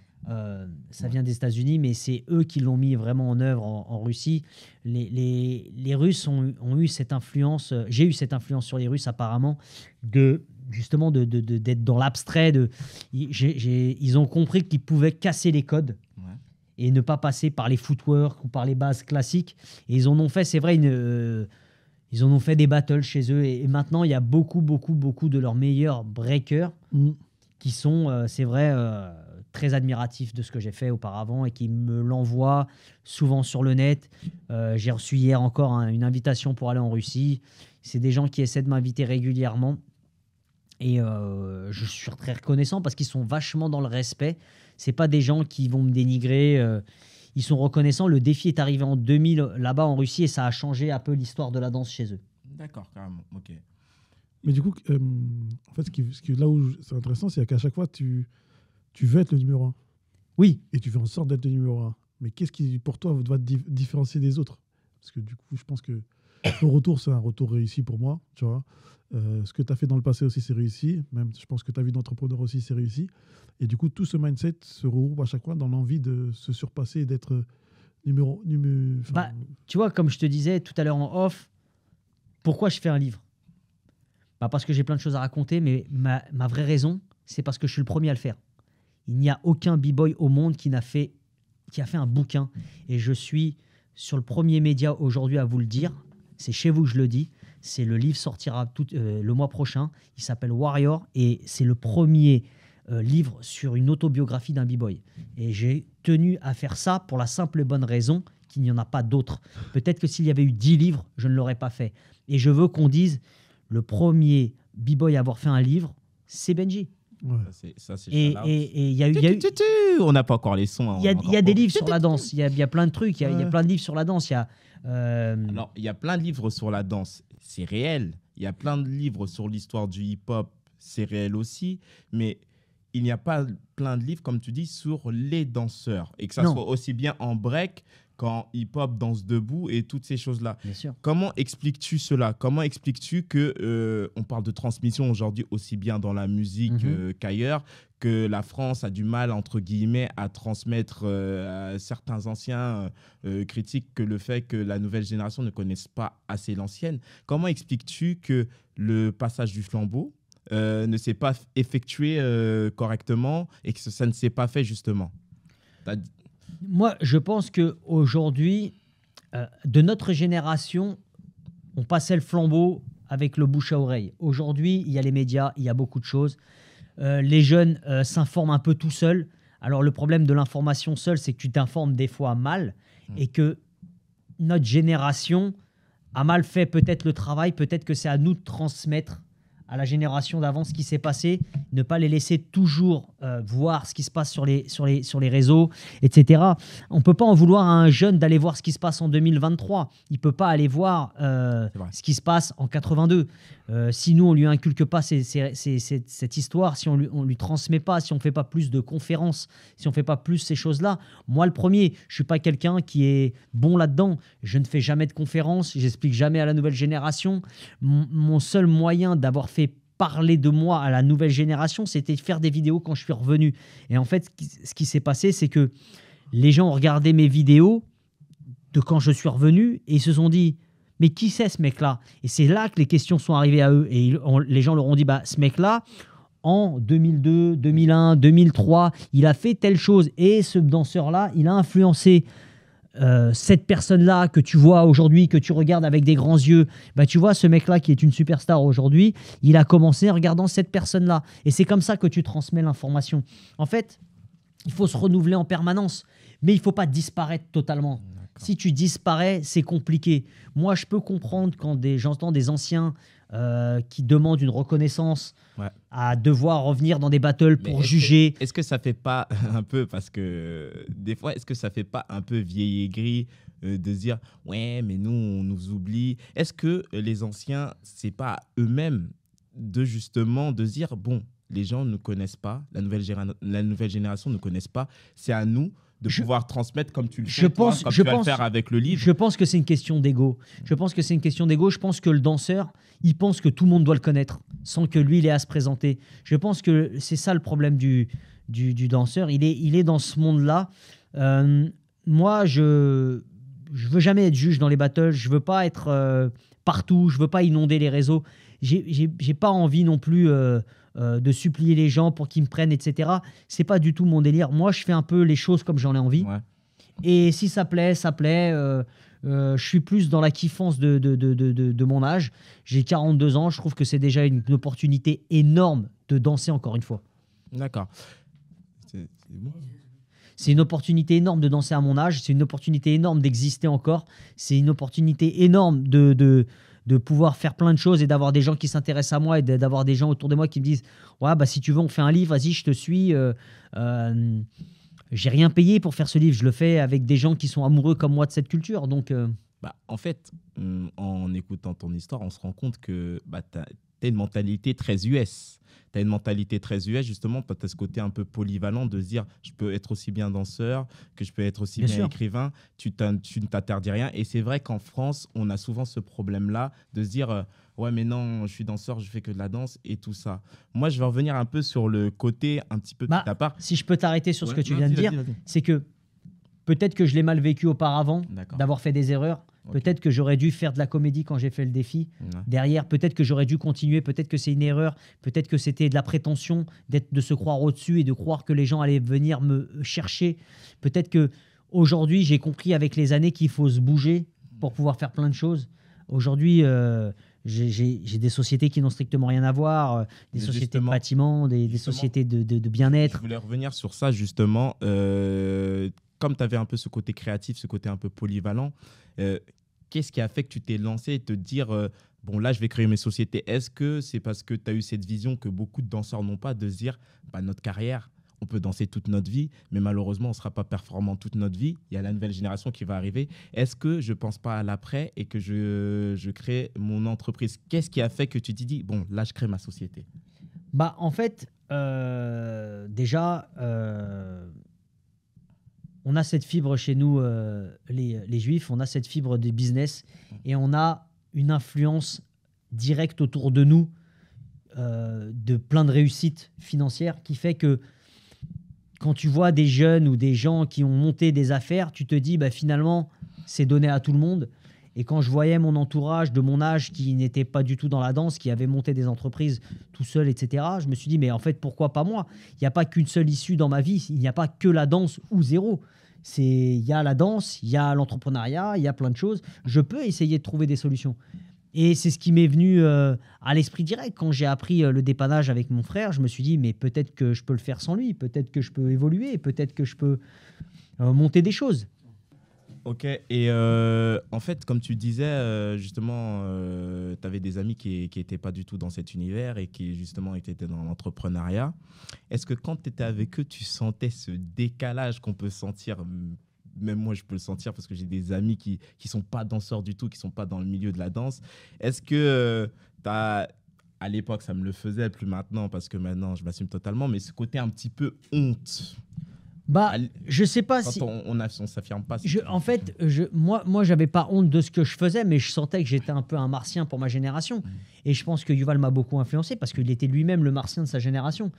Ça vient des États-Unis, mais c'est eux qui l'ont mis vraiment en œuvre en Russie. Les Russes ont eu cette influence. J'ai eu cette influence sur les Russes apparemment justement d'être dans l'abstrait. Ils ont compris qu'ils pouvaient casser les codes Ouais. et ne pas passer par les footwork ou par les bases classiques. Et ils en ont fait, c'est vrai, ils en ont fait des battles chez eux. Et maintenant, il y a beaucoup de leurs meilleurs breakers qui sont, c'est vrai, très admiratifs de ce que j'ai fait auparavant et qui me l'envoient souvent sur le net. J'ai reçu hier encore une invitation pour aller en Russie. C'est des gens qui essaient de m'inviter régulièrement. Et je suis très reconnaissant parce qu'ils sont vachement dans le respect. C'est pas des gens qui vont me dénigrer. Ils sont reconnaissants. Le défi est arrivé en 2000 là-bas en Russie et ça a changé un peu l'histoire de la danse chez eux. D'accord, carrément. Ok. Mais du coup, en fait, là où c'est intéressant, c'est qu'à chaque fois, tu veux être le numéro 1. Oui. Et tu fais en sorte d'être le numéro 1. Mais qu'est-ce qui, pour toi, doit te différencier des autres? Parce que du coup, je pense que ton retour, c'est un retour réussi pour moi. Tu vois, ce que tu as fait dans le passé aussi, c'est réussi. Même, je pense que ta vie d'entrepreneur aussi, c'est réussi. Et du coup, tout ce mindset se regroupe à chaque fois dans l'envie de se surpasser et d'être numéro. Tu vois, comme je te disais tout à l'heure en off, pourquoi je fais un livre? Parce que j'ai plein de choses à raconter, mais ma vraie raison, c'est parce que je suis le premier à le faire. Il n'y a aucun b-boy au monde qui a fait un bouquin. Et je suis sur le premier média aujourd'hui à vous le dire. C'est chez vous que je le dis. C'est le livre sortira le mois prochain. Il s'appelle Warrior et c'est le premier livre sur une autobiographie d'un b-boy. Et j'ai tenu à faire ça pour la simple et bonne raison qu'il n'y en a pas d'autres. Peut-être que s'il y avait eu 10 livres, je ne l'aurais pas fait. Et je veux qu'on dise le premier b-boy à avoir fait un livre, c'est Benji. Ouais. Ça, c'est Et il y a eu... On n'a pas encore les sons. Hein, Il y a des livres sur la danse. Il y a plein de trucs. Il y a plein de livres sur la danse. Alors, il y a plein de livres sur la danse. C'est réel. Il y a plein de livres sur l'histoire du hip-hop. C'est réel aussi. Mais il n'y a pas plein de livres, comme tu dis, sur les danseurs. Et que ça soit aussi bien en break qu'en hip-hop, danse debout et toutes ces choses-là. Bien sûr. Comment expliques-tu cela? Comment expliques-tu que on parle de transmission aujourd'hui aussi bien dans la musique qu'ailleurs, que la France a du mal, entre guillemets, à transmettre à certains anciens critiques que le fait que la nouvelle génération ne connaisse pas assez l'ancienne? Comment expliques-tu que le passage du flambeau ne s'est pas effectué correctement et que ça ne s'est pas fait justement? Moi, je pense qu'aujourd'hui, de notre génération, on passait le flambeau avec le bouche à oreille. Aujourd'hui, il y a les médias, il y a beaucoup de choses. Les jeunes s'informent un peu tout seuls. Alors, le problème de l'information seule, c'est que tu t'informes des fois mal et que notre génération a mal fait peut-être le travail. Peut-être que c'est à nous de transmettre à la génération d'avant ce qui s'est passé, ne pas les laisser toujours voir ce qui se passe sur les réseaux, etc. On ne peut pas en vouloir à un jeune d'aller voir ce qui se passe en 2023. Il ne peut pas aller voir ce qui se passe en 82. Si nous, on ne lui inculque pas cette histoire, si on lui transmet pas, si on ne fait pas plus de conférences, si on ne fait pas plus ces choses-là. Moi, le premier, je ne suis pas quelqu'un qui est bon là-dedans. Je ne fais jamais de conférences, j'explique jamais à la nouvelle génération. Mon seul moyen d'avoir fait parler de moi à la nouvelle génération, c'était de faire des vidéos quand je suis revenu. Et en fait, ce qui s'est passé, c'est que les gens ont regardé mes vidéos de quand je suis revenu et ils se sont dit « Mais qui c'est ce mec-là » Et c'est là que les questions sont arrivées à eux. Et les gens leur ont dit « Ce mec-là, en 2002, 2001, 2003, il a fait telle chose. Et ce danseur-là, il a influencé cette personne-là que tu vois aujourd'hui, que tu regardes avec des grands yeux, bah, tu vois, ce mec-là qui est une superstar aujourd'hui, il a commencé en regardant cette personne-là. Et c'est comme ça que tu transmets l'information. En fait, il faut se renouveler en permanence, mais il ne faut pas disparaître totalement. Si tu disparais, c'est compliqué. Moi, je peux comprendre quand j'entends des anciens qui demandent une reconnaissance à devoir revenir dans des battles pour juger. Est-ce que ça fait pas un peu, parce que des fois, est-ce que ça fait pas un peu vieil aigri de se dire ouais, mais nous, on nous oublie? Est-ce que les anciens, c'est pas eux-mêmes de justement de se dire bon, les gens ne connaissent pas, la nouvelle génération ne connaissent pas, c'est à nous de pouvoir transmettre comme tu le fais, comme tu vas le faire avec le livre. Je pense que c'est une question d'ego. Je pense que le danseur, il pense que tout le monde doit le connaître sans que lui, il ait à se présenter. Je pense que c'est ça le problème du danseur. Il est dans ce monde-là. Moi, je veux jamais être juge dans les battles. Je veux pas être partout. Je veux pas inonder les réseaux. J'ai pas envie non plus de supplier les gens pour qu'ils me prennent, etc. C'est pas du tout mon délire. Moi, je fais un peu les choses comme j'en ai envie. Ouais. Et si ça plaît, ça plaît. Je suis plus dans la kiffance de mon âge. J'ai 42 ans. Je trouve que c'est déjà une opportunité énorme de danser encore une fois. D'accord. C'est bon. C'est une opportunité énorme de danser à mon âge. C'est une opportunité énorme d'exister encore. C'est une opportunité énorme de pouvoir faire plein de choses et d'avoir des gens qui s'intéressent à moi et d'avoir des gens autour de moi qui me disent ouais, bah, si tu veux, on fait un livre, vas-y, je te suis. J'ai rien payé pour faire ce livre. Je le fais avec des gens qui sont amoureux comme moi de cette culture. Donc, en fait, en écoutant ton histoire, on se rend compte que tu as une mentalité très US. Tu as une mentalité très US, justement, tu as ce côté un peu polyvalent de se dire je peux être aussi bien danseur que je peux être aussi bien écrivain. Tu ne t'interdis rien. Et c'est vrai qu'en France, on a souvent ce problème-là de se dire ouais, mais non, je suis danseur, je fais que de la danse et tout ça. Moi, je vais revenir un peu sur le côté un petit peu de ta part. Si je peux t'arrêter sur ce que tu viens de dire, c'est que peut-être que je l'ai mal vécu auparavant, d'avoir fait des erreurs. Okay. Peut-être que j'aurais dû faire de la comédie quand j'ai fait le défi. Derrière, peut-être que j'aurais dû continuer. Peut-être que c'est une erreur. Peut-être que c'était de la prétention de se croire au-dessus et de croire que les gens allaient venir me chercher. Peut-être que aujourd'hui, j'ai compris avec les années qu'il faut se bouger pour pouvoir faire plein de choses. Aujourd'hui, j'ai des sociétés qui n'ont strictement rien à voir, des sociétés de bâtiments, des sociétés de bien-être. Je voulais revenir sur ça justement. Comme tu avais un peu ce côté créatif, ce côté un peu polyvalent, qu'est-ce qui a fait que tu t'es lancé et te dire bon, là, je vais créer mes sociétés? Est-ce que c'est parce que tu as eu cette vision que beaucoup de danseurs n'ont pas, de se dire notre carrière, on peut danser toute notre vie, mais malheureusement, on ne sera pas performant toute notre vie. Il y a la nouvelle génération qui va arriver. Est-ce que je ne pense pas à l'après et que je crée mon entreprise? Qu'est-ce qui a fait que tu t'es dit bon, là, je crée ma société? En fait, déjà... on a cette fibre chez nous, les Juifs, on a cette fibre de business et on a une influence directe autour de nous de plein de réussites financières qui fait que quand tu vois des jeunes ou des gens qui ont monté des affaires, tu te dis finalement, c'est donné à tout le monde. Et quand je voyais mon entourage de mon âge qui n'était pas du tout dans la danse, qui avait monté des entreprises tout seul, etc., je me suis dit, mais en fait, pourquoi pas moi? Il n'y a pas qu'une seule issue dans ma vie. Il n'y a pas que la danse ou zéro. Il y a la danse, il y a l'entrepreneuriat, il y a plein de choses. Je peux essayer de trouver des solutions. Et c'est ce qui m'est venu à l'esprit direct. Quand j'ai appris le dépannage avec mon frère, je me suis dit, mais peut-être que je peux le faire sans lui. Peut-être que je peux évoluer. Peut-être que je peux monter des choses. Ok, et en fait, comme tu disais, justement, tu avais des amis qui n'étaient pas du tout dans cet univers et qui, justement, étaient dans l'entrepreneuriat. Est-ce que quand tu étais avec eux, tu sentais ce décalage qu'on peut sentir? Même moi, je peux le sentir parce que j'ai des amis qui ne sont pas danseurs du tout, qui ne sont pas dans le milieu de la danse. Est-ce que tu as... À l'époque, ça me le faisait, plus maintenant, parce que maintenant, je m'assume totalement, mais ce côté un petit peu honte. Je sais pas si... Quand on s'affirme pas... En fait, moi, j'avais pas honte de ce que je faisais, mais je sentais que j'étais un peu un martien pour ma génération. Et je pense que Yuval m'a beaucoup influencé parce qu'il était lui-même le martien de sa génération.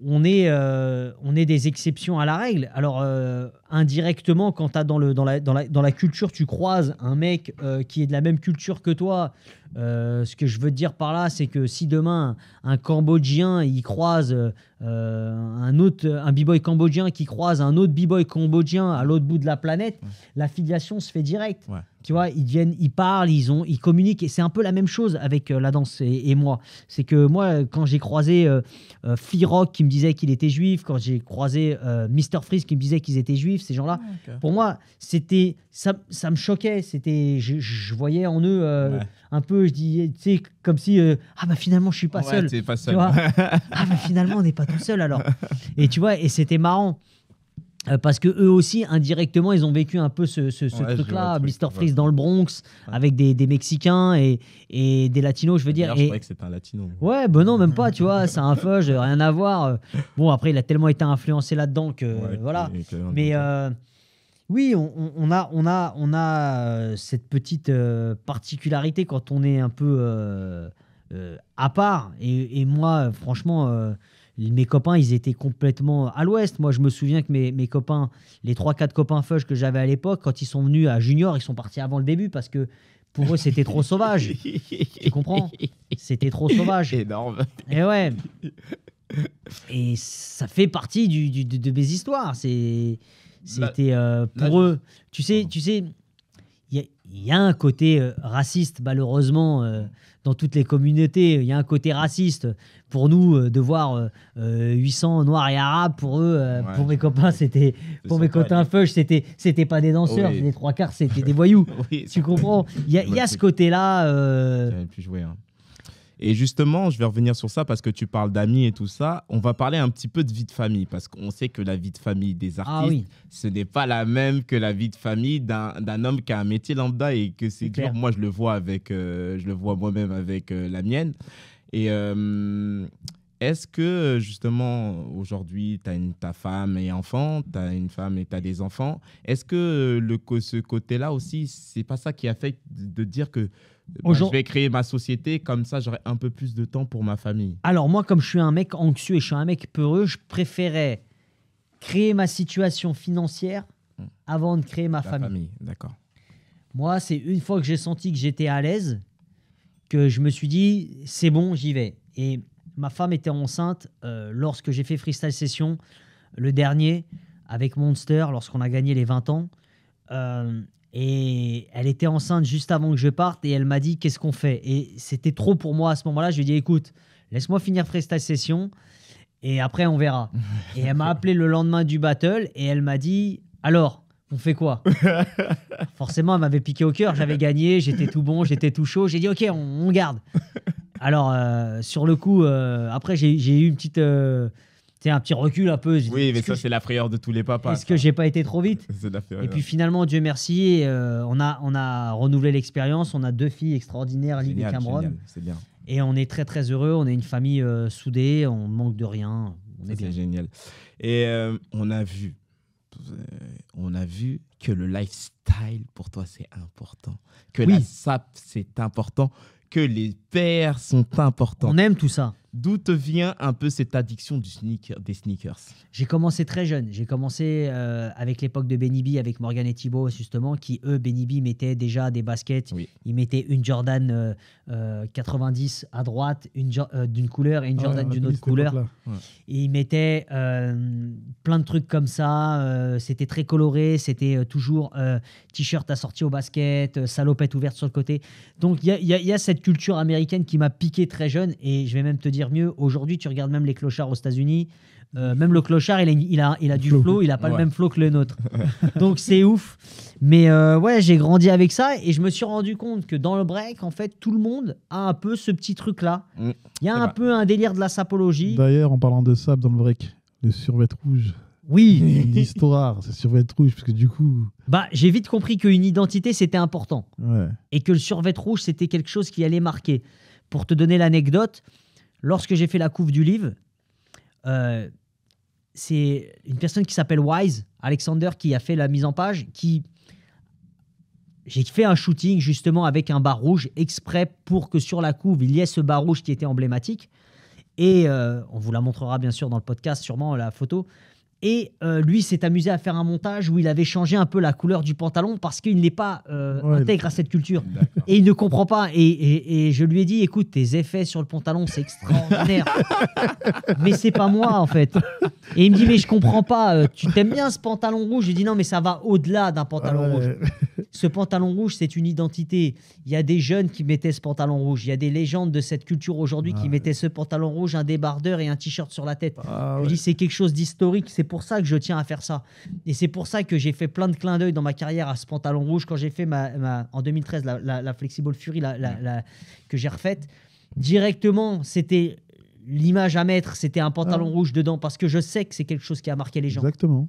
On est des exceptions à la règle. Alors, indirectement, quand dans la culture, tu croises un mec qui est de la même culture que toi, Ce que je veux te dire par là, c'est que si demain un Cambodgien il croise un b-boy cambodgien qui croise un autre b-boy cambodgien à l'autre bout de la planète, l'affiliation se fait direct. Ouais. Tu vois, ils parlent, ils communiquent. Et c'est un peu la même chose avec la danse et moi. C'est que moi, quand j'ai croisé F-Rock qui me disait qu'il était juif, quand j'ai croisé Mr. Freeze qui me disait qu'ils étaient juifs, ces gens-là, pour moi, c'était ça me choquait. Je voyais en eux un peu, je dis, tu sais, comme si ah bah finalement je suis pas seul. T'es pas seul. Tu vois ah bah finalement on n'est pas tout seul alors. Et tu vois, et c'était marrant. Parce que eux aussi, indirectement, ils ont vécu un peu ce truc-là, Mr. Freeze dans le Bronx, avec des Mexicains et des Latinos, je veux dire. Je croyais que c'était un Latino. Ouais, ben non, même pas, tu vois, c'est un fudge, rien à voir. Bon, après, il a tellement été influencé là-dedans que voilà. Mais oui, on a cette petite particularité quand on est un peu à part. Et moi, franchement... mes copains, ils étaient complètement à l'ouest. Moi, je me souviens que mes copains, les 3-4 copains fudge que j'avais à l'époque, quand ils sont venus à Junior, ils sont partis avant le début parce que pour eux, c'était trop sauvage. Tu comprends? C'était trop sauvage. Énorme. Et ouais. Et ça fait partie de mes histoires. C'était pour eux. Tu sais, il y a un côté raciste, malheureusement, dans toutes les communautés. Il y a un côté raciste. Pour nous, de voir 800 Noirs et Arabes, pour eux, pour mes copains, c'était... Pour mes copains fudge, c'était pas des danseurs. Les 3/4, c'était des voyous. Tu comprends? Il y a ce côté-là... J'avais pu jouer, hein. Et justement, je vais revenir sur ça parce que tu parles d'amis et tout ça. On va parler un petit peu de vie de famille parce qu'on sait que la vie de famille des artistes, ce n'est pas la même que la vie de famille d'un homme qui a un métier lambda et que c'est dur. Moi, je le vois moi-même avec la mienne. Et est-ce que justement aujourd'hui, tu as ta femme et enfant, tu as une femme et tu as des enfants. Est-ce que ce côté-là aussi, c'est pas ça qui a fait de dire que je vais créer ma société, comme ça j'aurai un peu plus de temps pour ma famille? Alors moi, comme je suis un mec anxieux et je suis un mec peureux, je préférais créer ma situation financière avant de créer ma famille. D'accord. Moi, c'est une fois que j'ai senti que j'étais à l'aise, que je me suis dit, c'est bon, j'y vais. Et ma femme était enceinte lorsque j'ai fait Freestyle Session, le dernier, avec Monster, lorsqu'on a gagné les 20 ans. Et elle était enceinte juste avant que je parte et elle m'a dit, qu'est-ce qu'on fait? Et c'était trop pour moi à ce moment-là. Je lui ai dit, écoute, laisse-moi finir Freestyle Session et après on verra. Et elle m'a appelé le lendemain du battle et elle m'a dit, alors, on fait quoi? Forcément, elle m'avait piqué au cœur. J'avais gagné, j'étais tout bon, j'étais tout chaud. J'ai dit, ok, on garde. Alors, sur le coup, après, j'ai eu une petite... un petit recul un peu. Oui, mais ça, c'est la frayeur de tous les papas. Est-ce que j'ai pas été trop vite? C'est la frayeur. Et puis finalement, Dieu merci, on a renouvelé l'expérience. On a 2 filles extraordinaires, Lily et Cameron. C'est bien. Et on est très, très heureux. On est une famille soudée. On ne manque de rien. C'est génial. Et on a vu que le lifestyle, pour toi, c'est important. Que la SAP, c'est important. Que les pairs sont importants. On aime tout ça. D'où te vient un peu cette addiction des sneakers? J'ai commencé très jeune. J'ai commencé avec l'époque de Benny B, avec Morgan et Thibaut, justement, qui, eux, Benny B mettaient déjà des baskets. Oui. Ils mettaient une Jordan 90 à droite, d'une couleur et une Jordan d'une autre couleur. Ouais. Et ils mettaient plein de trucs comme ça. C'était très coloré. C'était toujours t-shirt assorti au basket, salopette ouverte sur le côté. Donc, il y a cette culture américaine qui m'a piqué très jeune. Et je vais même te dire mieux, aujourd'hui, tu regardes même les clochards aux États-Unis, même le clochard, il a du flow, il n'a pas le même flow que le nôtre. Donc, c'est ouf. Mais ouais, j'ai grandi avec ça et je me suis rendu compte que dans le break, en fait, tout le monde a un peu ce petit truc-là. Il y a un peu un délire de la sapologie. D'ailleurs, en parlant de sap dans le break, le survêt rouge. Oui. Une histoire, c'est survêt rouge, parce que du coup... j'ai vite compris qu'une identité, c'était important. Ouais. Et que le survêt rouge, c'était quelque chose qui allait marquer. Pour te donner l'anecdote, lorsque j'ai fait la couve du livre, c'est une personne qui s'appelle Wise, Alexander, qui a fait la mise en page, j'ai fait un shooting justement avec un bar rouge exprès pour que sur la couve, il y ait ce bar rouge qui était emblématique. Et on vous la montrera bien sûr dans le podcast, sûrement la photo. Et lui s'est amusé à faire un montage où il avait changé un peu la couleur du pantalon parce qu'il n'est pas intègre à cette culture. D'accord. Et il ne comprend pas. Et je lui ai dit, écoute, tes effets sur le pantalon, c'est extraordinaire. Mais c'est pas moi, en fait. Et il me dit, mais je comprends pas. Tu t'aimes bien ce pantalon rouge? Je lui dis, non, mais ça va au-delà d'un pantalon rouge. Ce pantalon rouge, c'est une identité. Il y a des jeunes qui mettaient ce pantalon rouge. Il y a des légendes de cette culture aujourd'hui qui mettaient ce pantalon rouge, un débardeur et un t-shirt sur la tête. Je dis, c'est quelque chose d'historique. C'est pour ça que je tiens à faire ça. Et c'est pour ça que j'ai fait plein de clins d'œil dans ma carrière à ce pantalon rouge. Quand j'ai fait en 2013 la Flexible Fury que j'ai refaite, directement, c'était l'image à mettre. C'était un pantalon rouge dedans parce que je sais que c'est quelque chose qui a marqué les gens. Exactement.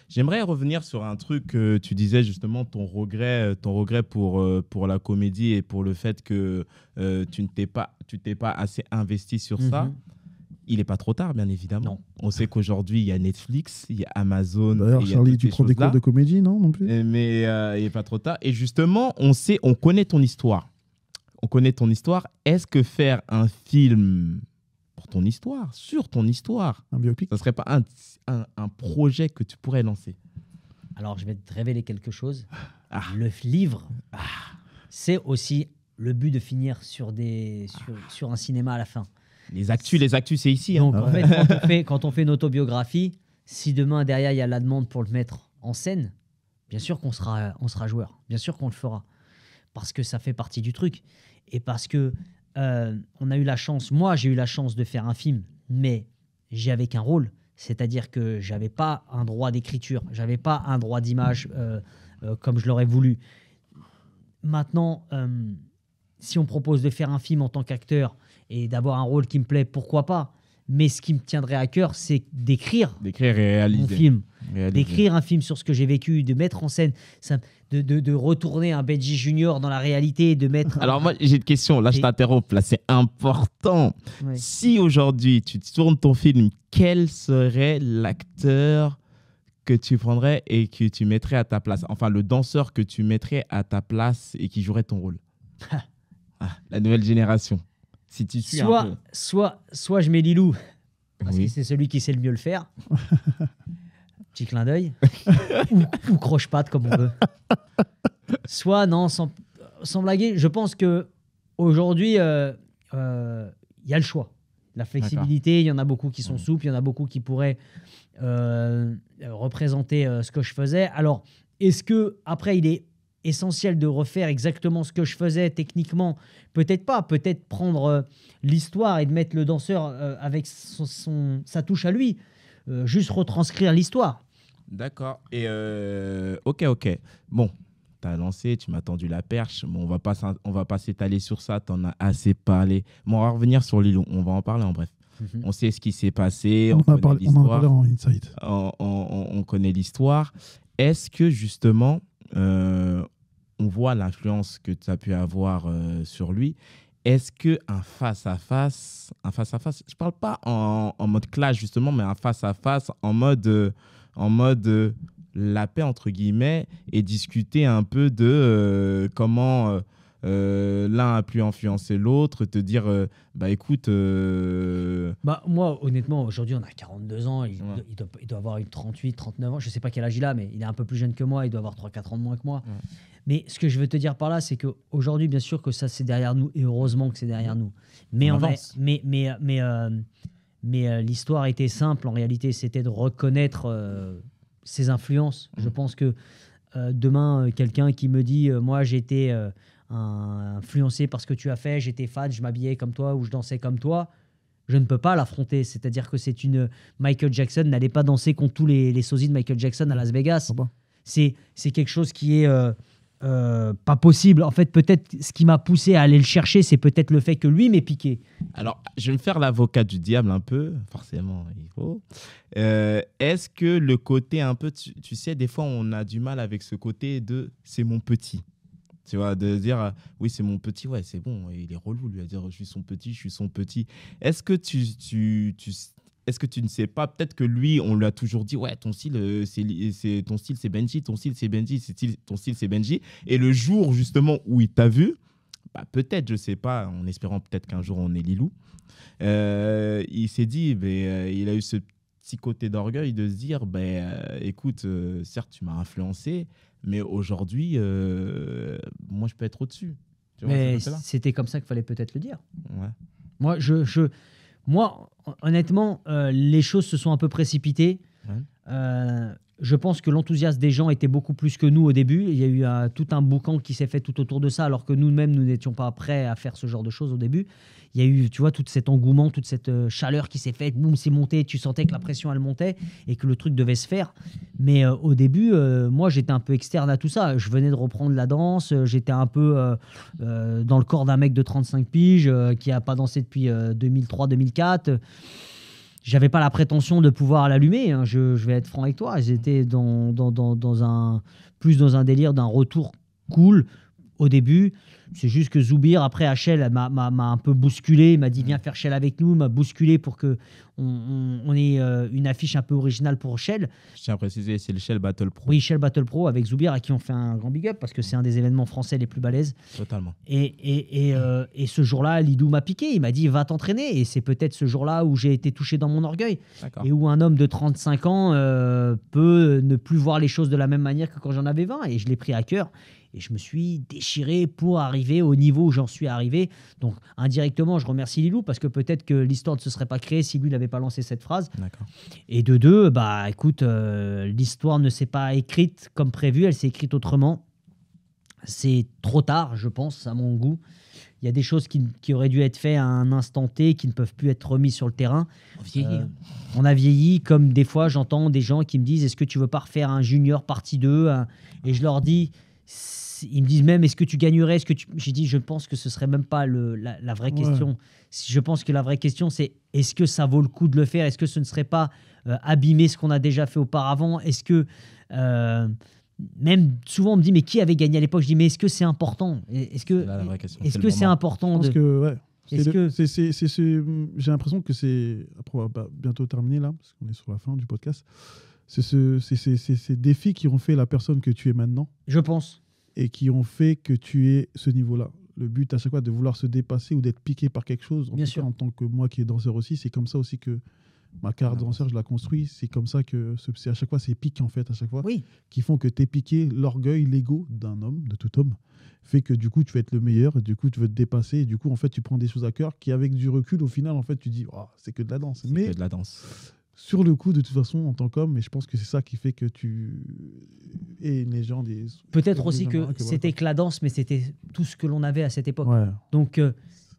J'aimerais revenir sur un truc que tu disais justement, ton regret pour la comédie et pour le fait que tu t'es pas assez investi sur ça. Il n'est pas trop tard, bien évidemment. Non. On sait qu'aujourd'hui, il y a Netflix, il y a Amazon. D'ailleurs, il y a Charlie, toutes tu ces prends des cours choses-là. de comédie, non plus? Mais il n'est pas trop tard. Et justement, on connaît ton histoire. On connaît ton histoire. Est-ce que faire un film pour ton histoire, sur ton histoire, Un biopic? ça ne serait pas un projet que tu pourrais lancer? Alors, je vais te révéler quelque chose. Ah. Le livre, c'est aussi le but de finir sur un cinéma à la fin. Les actus, c'est ici. Donc, hein. en fait, quand on fait une autobiographie, si demain, derrière, il y a la demande pour le mettre en scène, bien sûr qu'on sera joueur. Bien sûr qu'on le fera. Parce que ça fait partie du truc. Et parce que on a eu la chance, moi, j'ai eu la chance de faire un film, mais j'avais qu'un rôle. C'est-à-dire que j'avais pas un droit d'écriture, j'avais pas un droit d'image comme je l'aurais voulu. Maintenant, si on propose de faire un film en tant qu'acteur et d'avoir un rôle qui me plaît, pourquoi pas? Mais ce qui me tiendrait à cœur, c'est d'écrire D'écrire et réaliser. mon film, Réaliser. d'écrire un film sur ce que j'ai vécu, de mettre en scène, de retourner un Benji Junior dans la réalité, de mettre... Alors moi, j'ai une question. Là, je Et- t'interromps. Là, c'est important. Ouais. Si aujourd'hui, tu tournes ton film, quel serait l'acteur que tu prendrais et que tu mettrais à ta place? Enfin, le danseur que tu mettrais à ta place et qui jouerait ton rôle. La nouvelle génération. Si tu suis un peu. soit je mets Lilou, parce Oui. que c'est celui qui sait le mieux le faire. Petit clin d'œil. ou croche-patte, comme on veut. Soit, non, sans blaguer, je pense qu'aujourd'hui, il y a le choix. La flexibilité, il y en a beaucoup qui sont souples, il y en a beaucoup qui pourraient représenter ce que je faisais. Alors, est-ce que après il est essentiel de refaire exactement ce que je faisais techniquement? Peut-être pas. Peut-être prendre l'histoire et de mettre le danseur avec sa touche à lui. Juste retranscrire l'histoire. D'accord. Et ok. Bon, tu as lancé, tu m'as tendu la perche. Bon, on va pas s'étaler sur ça, tu en as assez parlé. Bon, on va revenir sur Lilou, on va en parler en bref. On sait ce qui s'est passé, On en a connaît parlé en l'histoire. Insight. On connaît l'histoire. Est-ce que justement, on voit l'influence que tu as pu avoir sur lui? Est-ce qu'un face-à-face, je ne parle pas en mode clash justement, mais un face-à-face en mode la paix entre guillemets, et discuter un peu de comment l'un a pu influencer l'autre, te dire bah écoute... Bah, moi, honnêtement, aujourd'hui, on a 42 ans. Il Ouais. doit avoir une 38, 39 ans. Je ne sais pas quel âge il a, mais il est un peu plus jeune que moi. Il doit avoir 3-4 ans de moins que moi. Ouais. Mais ce que je veux te dire par là, c'est qu'aujourd'hui, bien sûr que ça, c'est derrière nous. Et heureusement que c'est derrière nous. Mais, On en vrai- avance. mais l'histoire était simple. En réalité, c'était de reconnaître ses influences. Je pense que demain, quelqu'un qui me dit moi, j'ai été influencé par ce que tu as fait, j'étais fan, je m'habillais comme toi ou je dansais comme toi, je ne peux pas l'affronter. C'est-à-dire que c'est une... Michael Jackson n'allait pas danser contre tous les sosies de Michael Jackson à Las Vegas. Ah bah. C'est quelque chose qui est pas possible. En fait, peut-être ce qui m'a poussé à aller le chercher, c'est peut-être le fait que lui m'ait piqué. Alors, je vais me faire l'avocat du diable un peu, forcément, il faut. Est-ce que le côté un peu, tu sais, des fois, on a du mal avec ce côté de « c'est mon petit ». Tu vois, de dire « oui, c'est mon petit, ouais, c'est bon, il est relou, lui, à dire « je suis son petit ». Est-ce que est-ce que tu ne sais pas, peut-être que lui, on lui a toujours dit « ouais, ton style, ton style, c'est Benji, ton style, c'est Benji, ton style, c'est Benji ». Et le jour, justement, où il t'a vu, bah, peut-être, je ne sais pas, en espérant peut-être qu'un jour on est Lilou, il s'est dit, il a eu ce petit côté d'orgueil de se dire, écoute, certes, tu m'as influencé, mais aujourd'hui, moi, je peux être au-dessus. Tu vois, Mais c'est là. c'était comme ça qu'il fallait peut-être le dire. Ouais. Moi, honnêtement, les choses se sont un peu précipitées. Ouais. Je pense que l'enthousiasme des gens était beaucoup plus que nous au début. Il y a eu tout un boucan qui s'est fait tout autour de ça, alors que nous-mêmes, nous n'étions pas prêts à faire ce genre de choses au début. Il y a eu, tu vois, tout cet engouement, toute cette chaleur qui s'est faite. Boum, c'est monté. Tu sentais que la pression, elle montait et que le truc devait se faire. Mais au début, moi, j'étais un peu externe à tout ça. Je venais de reprendre la danse. J'étais un peu dans le corps d'un mec de 35 piges qui n'a pas dansé depuis 2003-2004. J'avais pas la prétention de pouvoir l'allumer, hein. Je vais être franc avec toi. J'étais plus dans un délire d'un retour cool au début. C'est juste que Zoubir, après Hachel, m'a un peu bousculé. Il m'a dit viens faire Shell avec nous. Il m'a bousculé pour qu'on ait une affiche un peu originale pour Shell. Je tiens à préciser, c'est le Shell Battle Pro. Oui, Shell Battle Pro avec Zoubir, à qui on fait un grand big up parce que c'est un des événements français les plus balèzes. Totalement. Et ce jour-là, Lidou m'a piqué. Il m'a dit va t'entraîner. Et c'est peut-être ce jour-là où j'ai été touché dans mon orgueil. D'accord. Et où un homme de 35 ans peut ne plus voir les choses de la même manière que quand j'en avais 20. Et je l'ai pris à cœur. Et je me suis déchiré pour arriver au niveau où j'en suis arrivé. Donc, indirectement, je remercie Lilou parce que peut-être que l'histoire ne se serait pas créée si lui n'avait pas lancé cette phrase. D'accord. Et de deux, écoute, l'histoire ne s'est pas écrite comme prévu, elle s'est écrite autrement. C'est trop tard, je pense, à mon goût. Il y a des choses qui auraient dû être faites à un instant T, qui ne peuvent plus être remises sur le terrain. On a vieilli, comme des fois, j'entends des gens qui me disent « Est-ce que tu veux pas refaire un junior partie 2 ?» Et je leur dis... Ils me disent même, est-ce que tu gagnerais, J'ai dit, je pense que ce serait même pas la vraie question. Je pense que la vraie question, c'est est-ce que ça vaut le coup de le faire? Est-ce que ce ne serait pas abîmer ce qu'on a déjà fait auparavant? Est-ce que... même souvent, on me dit, mais qui avait gagné à l'époque? Je dis, mais est-ce que c'est important? Est-ce que c'est important? Je pense que, ouais. Est-ce j'ai l'impression que c'est... Après, on va bientôt terminer là, parce qu'on est sur la fin du podcast. C'est ces défis qui ont fait la personne que tu es maintenant. Je pense. Et qui ont fait que tu es ce niveau-là. Le but à chaque fois de vouloir se dépasser ou d'être piqué par quelque chose. Bien sûr. En tant que moi qui est danseur aussi, c'est comme ça aussi que ma carrière de danseur, je la construis. C'est comme ça que c'est à chaque fois ces pics en fait, à chaque fois, qui font que tu es piqué. L'orgueil, l'ego d'un homme, de tout homme, fait que du coup tu vas être le meilleur, et du coup tu veux te dépasser, et du coup en fait tu prends des choses à cœur qui avec du recul au final en fait tu dis c'est que de la danse. C'est que de la danse. Sur le coup, de toute façon, en tant qu'homme, et je pense que c'est ça qui fait que tu es une légende. Peut-être aussi que c'était que la danse, mais c'était tout ce que l'on avait à cette époque. Ouais. Donc,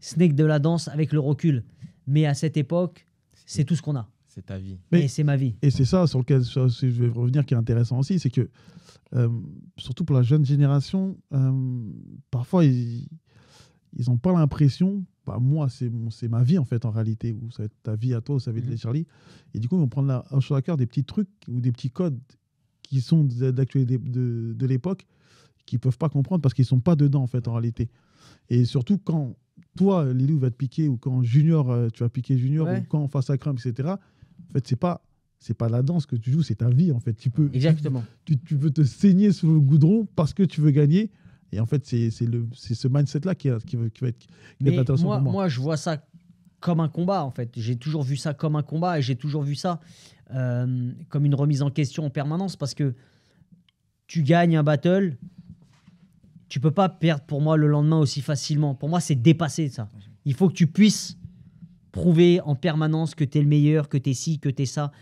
ce n'est que de la danse avec le recul. Mais à cette époque, c'est tout ce qu'on a. C'est ta vie. Et c'est ma vie. Et c'est ça sur lequel je vais revenir qui est intéressant aussi, c'est que, surtout pour la jeune génération, parfois, ils n'ont pas l'impression... moi, c'est ma vie en fait en réalité, ou ça va être ta vie à toi, ou ça va être les Charlie. Et du coup, ils vont prendre sur la carte des petits trucs ou des petits codes qui sont d'actualité de l'époque, qu'ils ne peuvent pas comprendre parce qu'ils ne sont pas dedans en fait en réalité. Et surtout quand toi, Lilou, va te piquer, ou quand Junior, tu vas piquer Junior, ou quand face à Crumb, etc. En fait, c'est pas la danse que tu joues, c'est ta vie en fait. Exactement. Tu veux te saigner sous le goudron parce que tu veux gagner. Et en fait, c'est ce mindset-là qui va être intéressant pour moi. Moi, je vois ça comme un combat, en fait. J'ai toujours vu ça comme un combat, et j'ai toujours vu ça comme une remise en question en permanence, parce que tu gagnes un battle, tu peux pas perdre pour moi le lendemain aussi facilement. Pour moi, c'est dépasser ça. Il faut que tu puisses prouver en permanence que tu es le meilleur, que tu es ci, que tu es ça.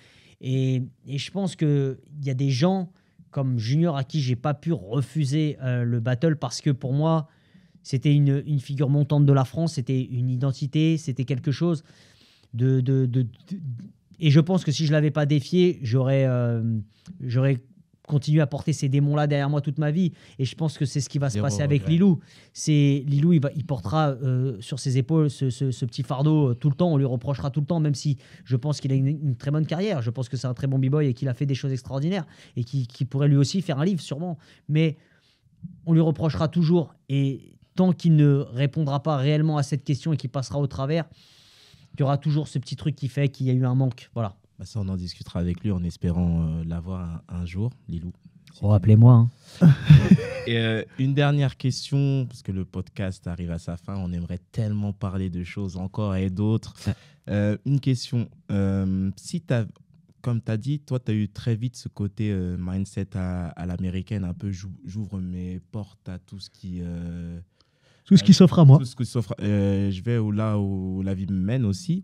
Et je pense qu'il y a des gens... comme Junior, à qui j'ai pas pu refuser le battle, parce que pour moi, c'était une figure montante de la France, c'était une identité, c'était quelque chose et je pense que si je l'avais pas défié, j'aurais continué à porter ces démons-là derrière moi toute ma vie. Et je pense que c'est ce qui va se passer avec Lilou. Lilou, il portera sur ses épaules ce petit fardeau tout le temps. On lui reprochera tout le temps, même si je pense qu'il a une très bonne carrière. Je pense que c'est un très bon b-boy et qu'il a fait des choses extraordinaires et qui pourrait lui aussi faire un livre, sûrement. Mais on lui reprochera toujours. Et tant qu'il ne répondra pas réellement à cette question et qu'il passera au travers, il y aura toujours ce petit truc qui fait qu'il y a eu un manque. Voilà. Ça, on en discutera avec lui en espérant l'avoir un jour, Lilou. Appelez-moi. Hein. Et une dernière question, parce que le podcast arrive à sa fin. On aimerait tellement parler de choses encore et d'autres. Une question. comme tu as dit, toi, tu as eu très vite ce côté mindset à l'américaine, un peu j'ouvre mes portes à tout ce qui... Tout ce qui s'offre à moi. Tout ce qui s'offre. Je vais là où la vie me mène aussi.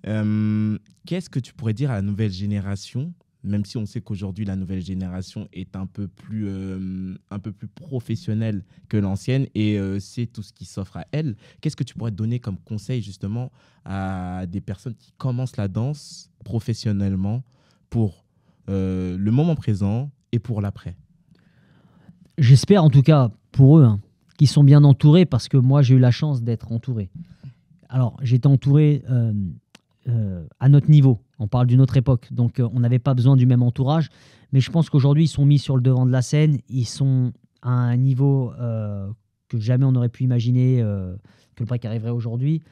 Qu'est-ce que tu pourrais dire à la nouvelle génération, même si on sait qu'aujourd'hui, la nouvelle génération est un peu plus professionnelle que l'ancienne et c'est tout ce qui s'offre à elle. Qu'est-ce que tu pourrais donner comme conseil justement à des personnes qui commencent la danse professionnellement pour le moment présent et pour l'après? J'espère en tout cas pour eux qu'ils sont bien entourés, parce que moi j'ai eu la chance d'être entouré. Alors j'étais entouré à notre niveau, on parle d'une autre époque, donc on n'avait pas besoin du même entourage, mais je pense qu'aujourd'hui ils sont mis sur le devant de la scène, ils sont à un niveau que jamais on aurait pu imaginer que le break arriverait aujourd'hui.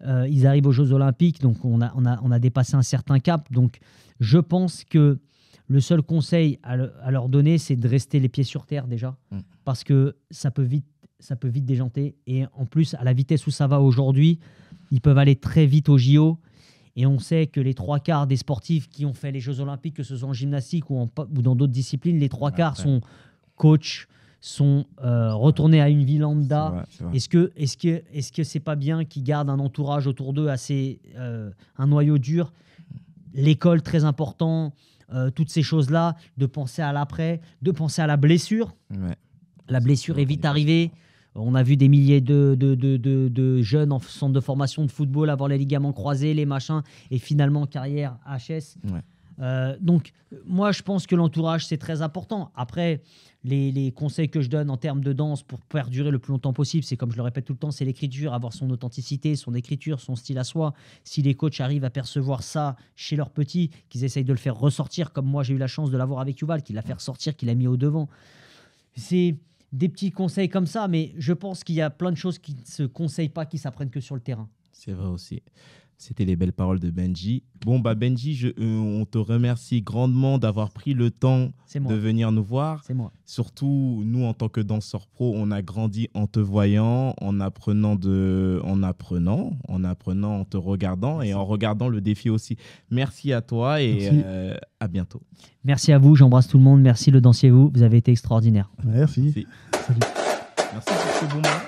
Ils arrivent aux Jeux Olympiques, donc on a dépassé un certain cap, donc je pense que le seul conseil à leur donner, c'est de rester les pieds sur terre déjà, parce que ça peut vite déjanter. Et en plus, à la vitesse où ça va aujourd'hui, ils peuvent aller très vite au JO. Et on sait que les 3/4 des sportifs qui ont fait les Jeux Olympiques, que ce soit en gymnastique ou dans d'autres disciplines, les 3/4 sont coachs, sont retournés à une vie lambda. C'est vrai. Est-ce que c'est pas bien qu'ils gardent un entourage autour d'eux assez, un noyau dur, l'école très important, toutes ces choses-là, de penser à l'après, de penser à la blessure. Ouais. La blessure est vite arrivée. On a vu des milliers de jeunes en centre de formation de football avoir les ligaments croisés, les machins, et finalement carrière HS. Ouais. Donc, moi, je pense que l'entourage, c'est très important. Après, les conseils que je donne en termes de danse pour perdurer le plus longtemps possible, c'est comme je le répète tout le temps, c'est l'écriture, avoir son authenticité, son écriture, son style à soi. Si les coachs arrivent à percevoir ça chez leurs petits, qu'ils essayent de le faire ressortir, comme moi, j'ai eu la chance de l'avoir avec Yuval, qu'il l'a fait ressortir, qu'il l'a mis au devant. C'est des petits conseils comme ça, mais je pense qu'il y a plein de choses qui ne se conseillent pas, qui s'apprennent que sur le terrain. C'est vrai aussi. C'était les belles paroles de Benji. Bon, Benji, on te remercie grandement d'avoir pris le temps de venir nous voir. C'est moi. Surtout, nous, en tant que danseurs pro, on a grandi en te voyant, en apprenant, en te regardant et en regardant le défi aussi. Merci à toi et à bientôt. Merci à vous, j'embrasse tout le monde. Merci le Dansiez-vous, vous avez été extraordinaire. Merci. Merci pour ce bon moment.